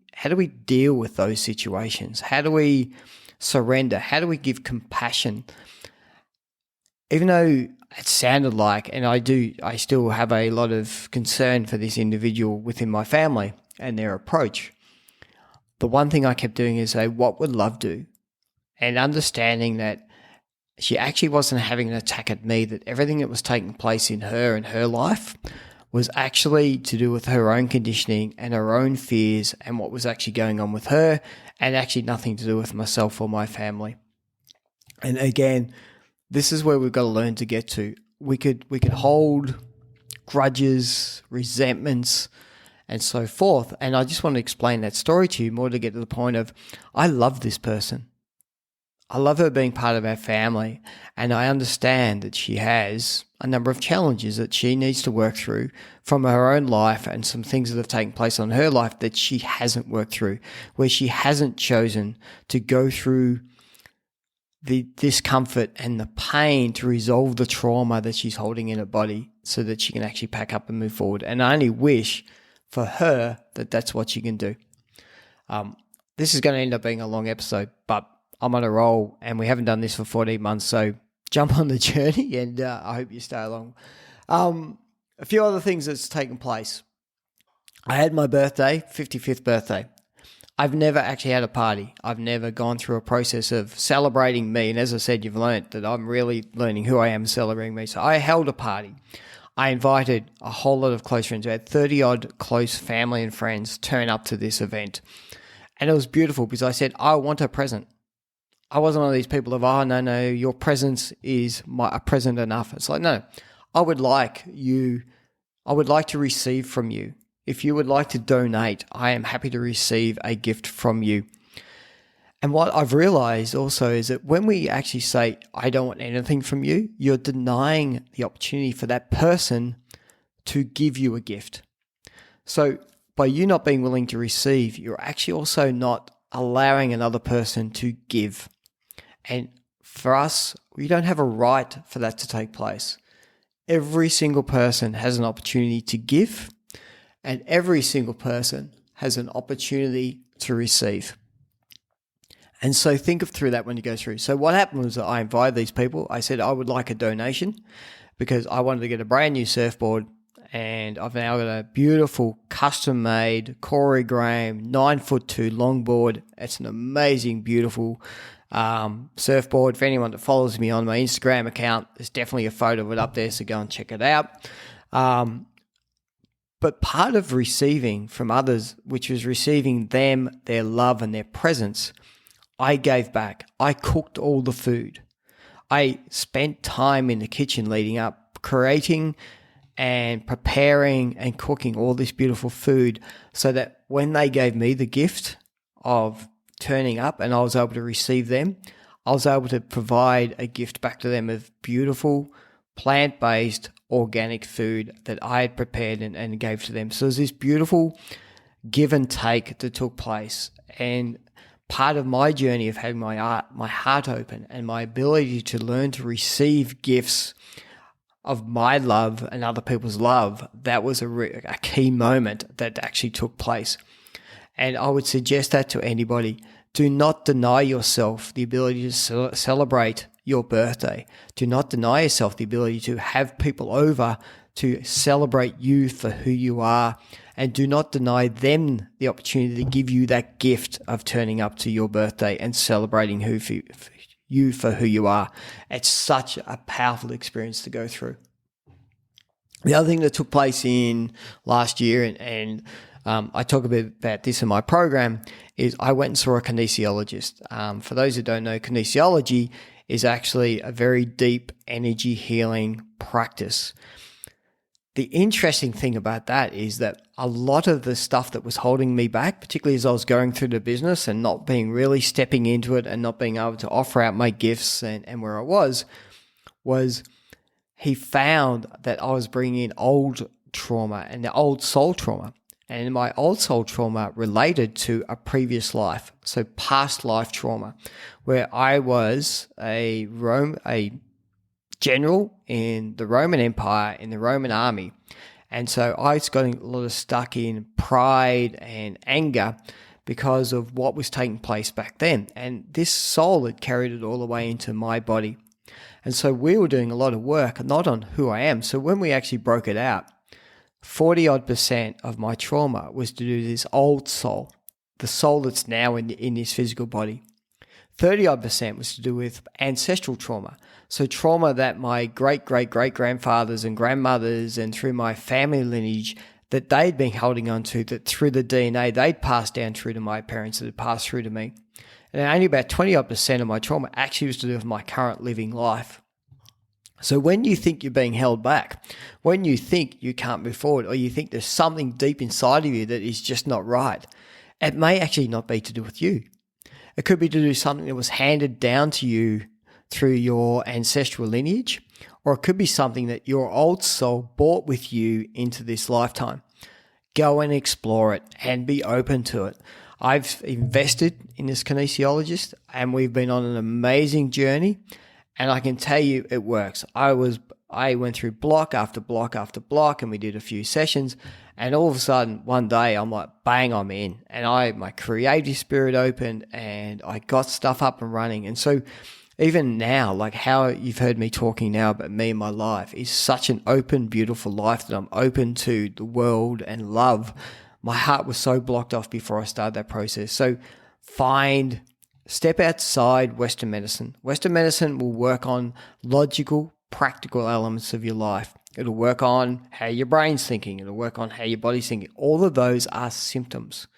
deal with those situations? How do we surrender? How do we give compassion? Even though it sounded like, and I still have a lot of concern for this individual within my family and their approach. The one thing I kept doing is say, what would love do? And understanding that she actually wasn't having an attack at me, that everything that was taking place in her and her life was actually to do with her own conditioning and her own fears and what was actually going on with her, and actually nothing to do with myself or my family. And again, this is where we've got to learn to get to. We could hold grudges, resentments, and so forth. And I just want to explain that story to you more to get to the point of, I love this person. I love her being part of our family, and I understand that she has a number of challenges that she needs to work through from her own life, and some things that have taken place on her life that she hasn't worked through, where she hasn't chosen to go through the discomfort and the pain to resolve the trauma that she's holding in her body so that she can actually pack up and move forward. And I only wish for her that that's what she can do. This is going to end up being a long episode, but I'm on a roll and we haven't done this for 14 months. So jump on the journey, and I hope you stay along. A few other things that's taken place. I had my birthday, 55th birthday. I've never actually had a party. I've never gone through a process of celebrating me. And as I said, you've learned that I'm really learning who I am, celebrating me. So I held a party. I invited a whole lot of close friends. We had 30-odd close family and friends turn up to this event. And it was beautiful because I said, I want a present. I wasn't one of these people of, oh, no, your presence is present enough. It's like, no, I would like to receive from you. If you would like to donate, I am happy to receive a gift from you. And what I've realized also is that when we actually say, I don't want anything from you, you're denying the opportunity for that person to give you a gift. So by you not being willing to receive, you're actually also not allowing another person to give. And for us, we don't have a right for that to take place. Every single person has an opportunity to give, and every single person has an opportunity to receive. And so think through that when you go through. So what happened was that I invited these people. I said I would like a donation because I wanted to get a brand new surfboard, and I've now got a beautiful custom-made Corey Graham 9'2" longboard. It's an amazing, beautiful surfboard. For anyone that follows me on my Instagram account, there's definitely a photo of it up there, so go and check it out. But part of receiving from others, which was receiving them, their love and their presence, I gave back. I cooked all the food. I spent time in the kitchen leading up, creating and preparing and cooking all this beautiful food so that when they gave me the gift of turning up and I was able to receive them, I was able to provide a gift back to them of beautiful, plant-based, organic food that I had prepared and gave to them. So there's this beautiful give and take that took place. And part of my journey of having my heart open and my ability to learn to receive gifts of my love and other people's love, that was a key moment that actually took place. And I would suggest that to anybody. Do not deny yourself the ability to celebrate your birthday. Do not deny yourself the ability to have people over to celebrate you for who you are. And do not deny them the opportunity to give you that gift of turning up to your birthday and celebrating you for who you are. It's such a powerful experience to go through. The other thing that took place in last year, and I talk a bit about this in my program, is I went and saw a kinesiologist. For those who don't know, kinesiology is actually a very deep energy healing practice. The interesting thing about that is that a lot of the stuff that was holding me back, particularly as I was going through the business and not being really stepping into it and not being able to offer out my gifts and where I was he found that I was bringing in old trauma and the old soul trauma. And my old soul trauma related to a previous life, so past life trauma, where I was a general in the Roman Empire, in the Roman army. And so I was getting a lot of stuck in pride and anger because of what was taking place back then. And this soul had carried it all the way into my body. And so we were doing a lot of work, not on who I am. So when we actually broke it out, 40% of my trauma was to do with this old soul, the soul that's now in this physical body. 30% was to do with ancestral trauma. So trauma that my great-great-great-grandfathers and grandmothers and through my family lineage that they'd been holding on to, that through the DNA they'd passed down through to my parents, that had passed through to me. And only about 20% of my trauma actually was to do with my current living life. So when you think you're being held back, when you think you can't move forward, or you think there's something deep inside of you that is just not right, it may actually not be to do with you. It could be to do something that was handed down to you through your ancestral lineage, or it could be something that your old soul brought with you into this lifetime. Go and explore it and be open to it. I've invested in this kinesiologist and we've been on an amazing journey, and I can tell you it works. I went through block after block after block, and we did a few sessions, and all of a sudden one day I'm like, bang, I'm in, and my creative spirit opened and I got stuff up and running. And so even now, like how you've heard me talking now about me and my life is such an open, beautiful life that I'm open to the world and love. My heart was so blocked off before I started that process. So step outside Western medicine. Western medicine will work on logical, practical elements of your life. It'll work on how your brain's thinking. It'll work on how your body's thinking. All of those are symptoms.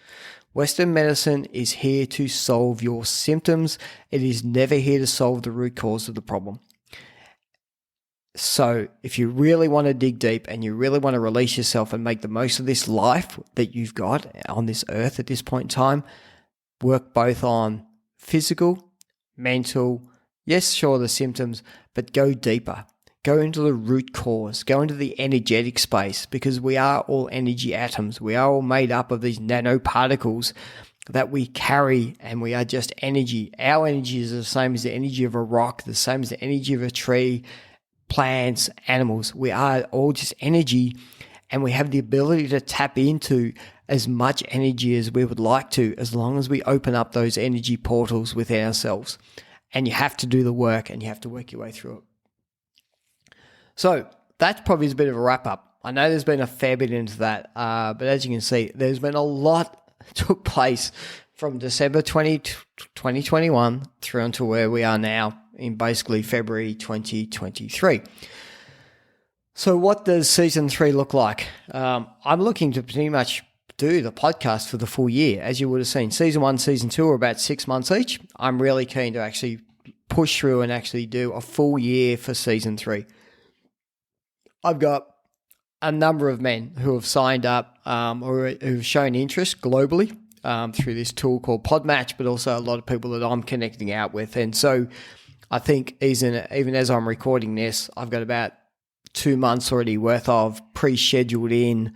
Western medicine is here to solve your symptoms. It is never here to solve the root cause of the problem. So if you really want to dig deep and you really want to release yourself and make the most of this life that you've got on this earth at this point in time, work both on physical, mental, yes, sure, the symptoms, but go deeper. Go into the root cause. Go into the energetic space, because we are all energy atoms. We are all made up of these nanoparticles that we carry, and we are just energy. Our energy is the same as the energy of a rock, the same as the energy of a tree, plants, animals. We are all just energy, and we have the ability to tap into as much energy as we would like to, as long as we open up those energy portals within ourselves. And you have to do the work, and you have to work your way through it. So that's probably a bit of a wrap up. I know there's been a fair bit into that, but as you can see, there's been a lot took place from December 2021 through until where we are now in basically February 2023. So what does season 3 look like? I'm looking to pretty much do the podcast for the full year. As you would have seen, season 1, season 2 are about 6 months each. I'm really keen to actually push through and actually do a full year for season 3. I've got a number of men who have signed up or who've shown interest globally through this tool called Podmatch, but also a lot of people that I'm connecting out with. And so I think even as I'm recording this, I've got about 2 months already worth of pre-scheduled in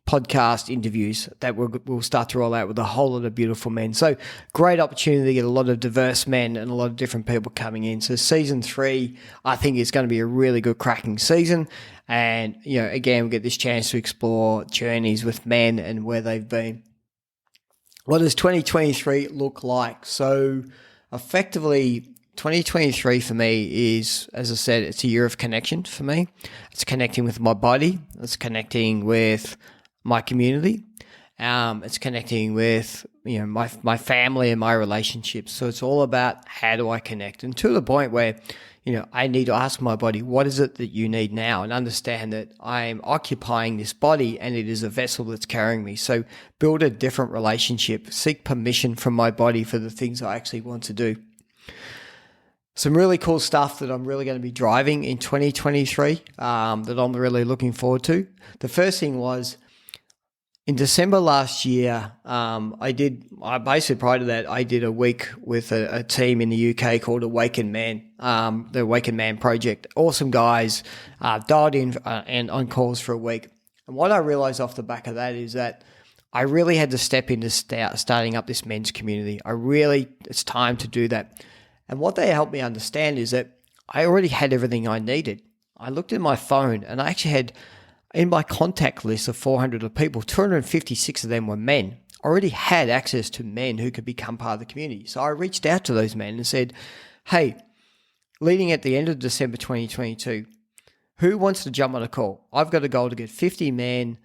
podcast interviews that we'll start to roll out with a whole lot of beautiful men. So great opportunity to get a lot of diverse men and a lot of different people coming in. So season 3, I think is going to be a really good cracking season. And, again, we get this chance to explore journeys with men and where they've been. What does 2023 look like? So effectively, 2023 for me is, as I said, it's a year of connection for me. It's connecting with my body. It's connecting with my community. It's connecting with my family and my relationships. So it's all about how do I connect, and to the point where I need to ask my body, what is it that you need now, and understand that I am occupying this body and it is a vessel that's carrying me. So build a different relationship, seek permission from my body for the things I actually want to do. Some really cool stuff that I'm really going to be driving in 2023 that I'm really looking forward to. The first thing was, in December last year, I basically prior to that, I did a week with a team in the UK called Awaken Man, the Awaken Man Project. Awesome guys, dialed in and on calls for a week. And what I realized off the back of that is that I really had to step into starting up this men's community. It's time to do that. And what they helped me understand is that I already had everything I needed. I looked at my phone and I actually had, in my contact list of 400 of people, 256 of them were men. I already had access to men who could become part of the community. So I reached out to those men and said, hey, leading at the end of December 2022, who wants to jump on a call? I've got a goal to get 50 men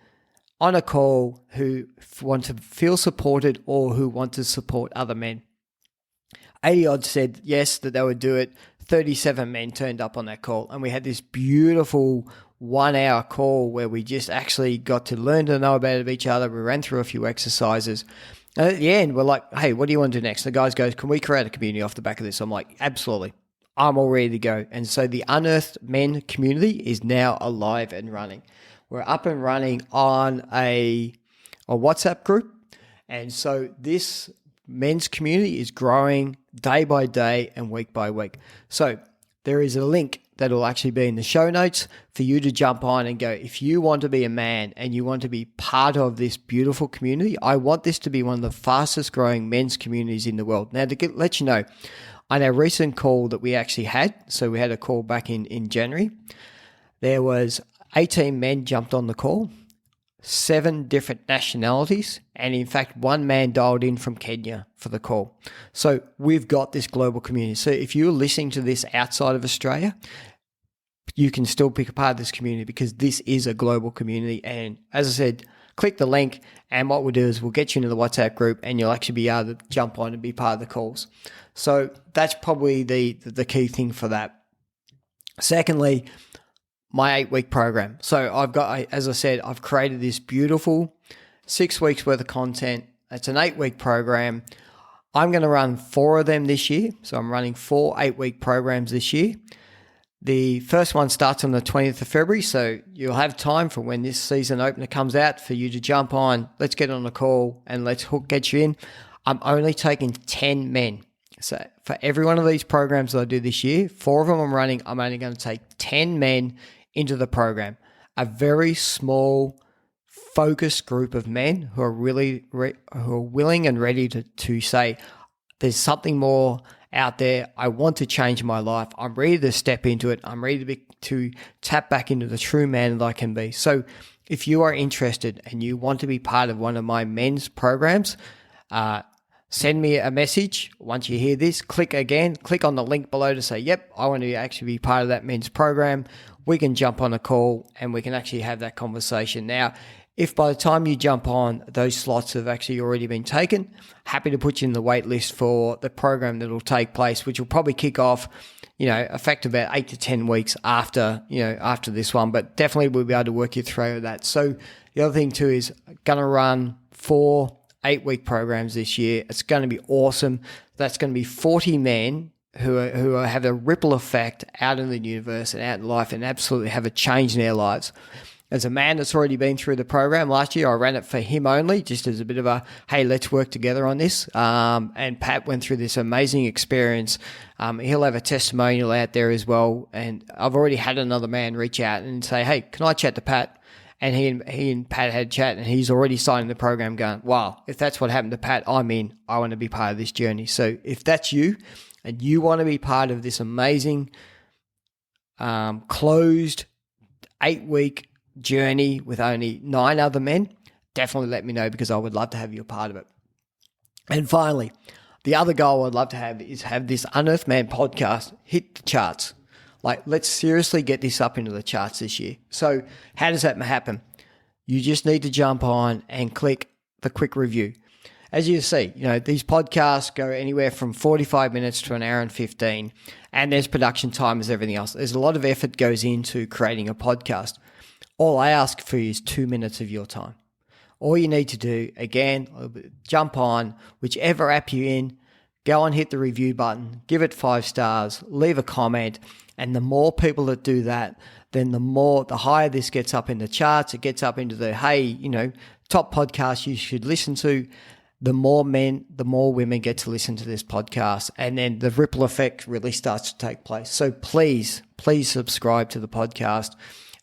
on a call who want to feel supported or who want to support other men. 80 odd said yes, that they would do it. 37 men turned up on that call, and we had this beautiful 1 hour call where we just actually got to learn to know about each other. We ran through a few exercises, and at the end we're like, hey, what do you want to do next? The guys goes, can we create a community off the back of this? I'm like, absolutely, I'm all ready to go. And so the Unearthed Men community is now alive and running. We're up and running on a WhatsApp group, and so this men's community is growing day by day and week by week. So there is a link that will actually be in the show notes for you to jump on and go, if you want to be a man and you want to be part of this beautiful community, I want this to be one of the fastest growing men's communities in the world. Now, to let you know, on our recent call that we actually had, so we had a call back in January, there was 18 men jumped on the call, 7 different nationalities, and in fact, 1 man dialed in from Kenya for the call. So we've got this global community. So if you're listening to this outside of Australia, you can still pick a part of this community because this is a global community. And as I said, click the link, and what we'll do is we'll get you into the WhatsApp group, and you'll actually be able to jump on and be part of the calls. So that's probably the key thing for that. Secondly, my 8-week program. So I've got, as I said, I've created this beautiful 6 weeks worth of content. It's an 8-week program. I'm going to run 4 of them this year. So I'm running 4 8-week programs this year. The first one starts on the 20th of February, so you'll have time for when this season opener comes out for you to jump on. Let's get on a call and let's get you in. I'm only taking 10 men. So for every one of these programs that I do this year, 4 of them I'm running, I'm only going to take 10 men into the program. A very small, focused group of men who are really who are willing and ready to say, there's something more out there. I want to change my life. I'm ready to step into it. I'm ready to tap back into the true man that I can be. So if you are interested and you want to be part of one of my men's programs, send me a message. Once you hear this, click on the link below to say, yep, I want to actually be part of that men's program. We can jump on a call and we can actually have that conversation. Now, if by the time you jump on, those slots have actually already been taken, happy to put you in the wait list for the program that will take place, which will probably kick off, affect about 8 to 10 weeks after this one, but definitely we'll be able to work you through that. So the other thing too is going to run 4 8-week programs this year. It's going to be awesome. That's going to be 40 men who have a ripple effect out in the universe and out in life and absolutely have a change in their lives. As a man that's already been through the program last year, I ran it for him only, just as a bit of a, hey, let's work together on this. And Pat went through this amazing experience. He'll have a testimonial out there as well. And I've already had another man reach out and say, hey, can I chat to Pat? And he and Pat had a chat, and he's already signing the program going, wow, if that's what happened to Pat, I'm in. I want to be part of this journey. So if that's you and you want to be part of this amazing closed 8-week journey with only 9 other men, definitely let me know, because I would love to have you a part of it. And finally, the other goal I'd love to have is have this Unearthed Man podcast hit the charts. Like, let's seriously get this up into the charts this year. So how does that happen? You just need to jump on and click the quick review. As you see, these podcasts go anywhere from 45 minutes to an hour and 15, and there's production time as everything else. There's a lot of effort goes into creating a podcast. All I ask for you is 2 minutes of your time. All you need to do, again, jump on whichever app you're in, go and hit the review button, give it 5 stars, leave a comment, and the more people that do that, then the higher this gets up in the charts. It gets up into the, top podcasts you should listen to. The more men, the more women get to listen to this podcast, and then the ripple effect really starts to take place. So please subscribe to the podcast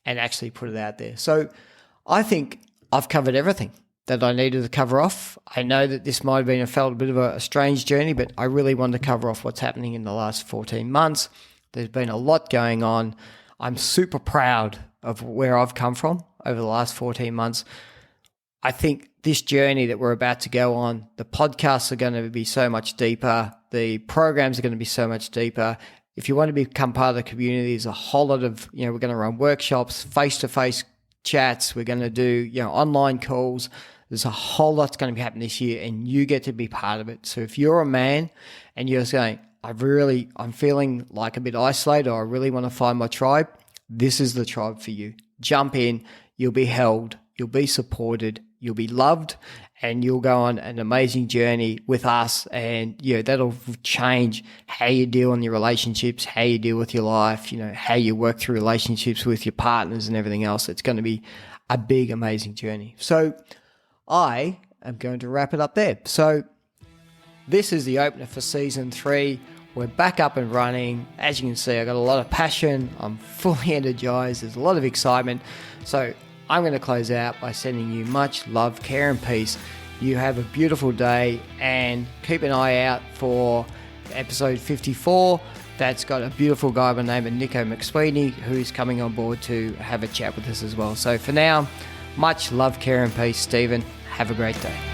and actually put it out there. So I think I've covered everything that I needed to cover off. I know that this might have felt a bit of a strange journey, but I really wanted to cover off what's happening in the last 14 months. There's been a lot going on. I'm super proud of where I've come from over the last 14 months. I think this journey that we're about to go on, the podcasts are going to be so much deeper. The programs are going to be so much deeper. If you want to become part of the community, there's a whole lot of, we're going to run workshops, face-to-face chats. We're going to do, online calls. There's a whole lot's going to be happening this year, and you get to be part of it. So if you're a man and you're saying, I'm feeling like a bit isolated, or I really want to find my tribe, this is the tribe for you. Jump in. You'll be held. You'll be supported. You'll be loved, and you'll go on an amazing journey with us. And, that'll change how you deal in your relationships, how you deal with your life, how you work through relationships with your partners and everything else. It's going to be a big, amazing journey. So I am going to wrap it up there. So this is the opener for season 3. We're back up and running. As you can see, I've got a lot of passion. I'm fully energized. There's a lot of excitement. So I'm going to close out by sending you much love, care, and peace. You have a beautiful day, and keep an eye out for episode 54. That's got a beautiful guy by the name of Nico McSweeney, who's coming on board to have a chat with us as well. So for now, much love, care, and peace, Stephen. Have a great day.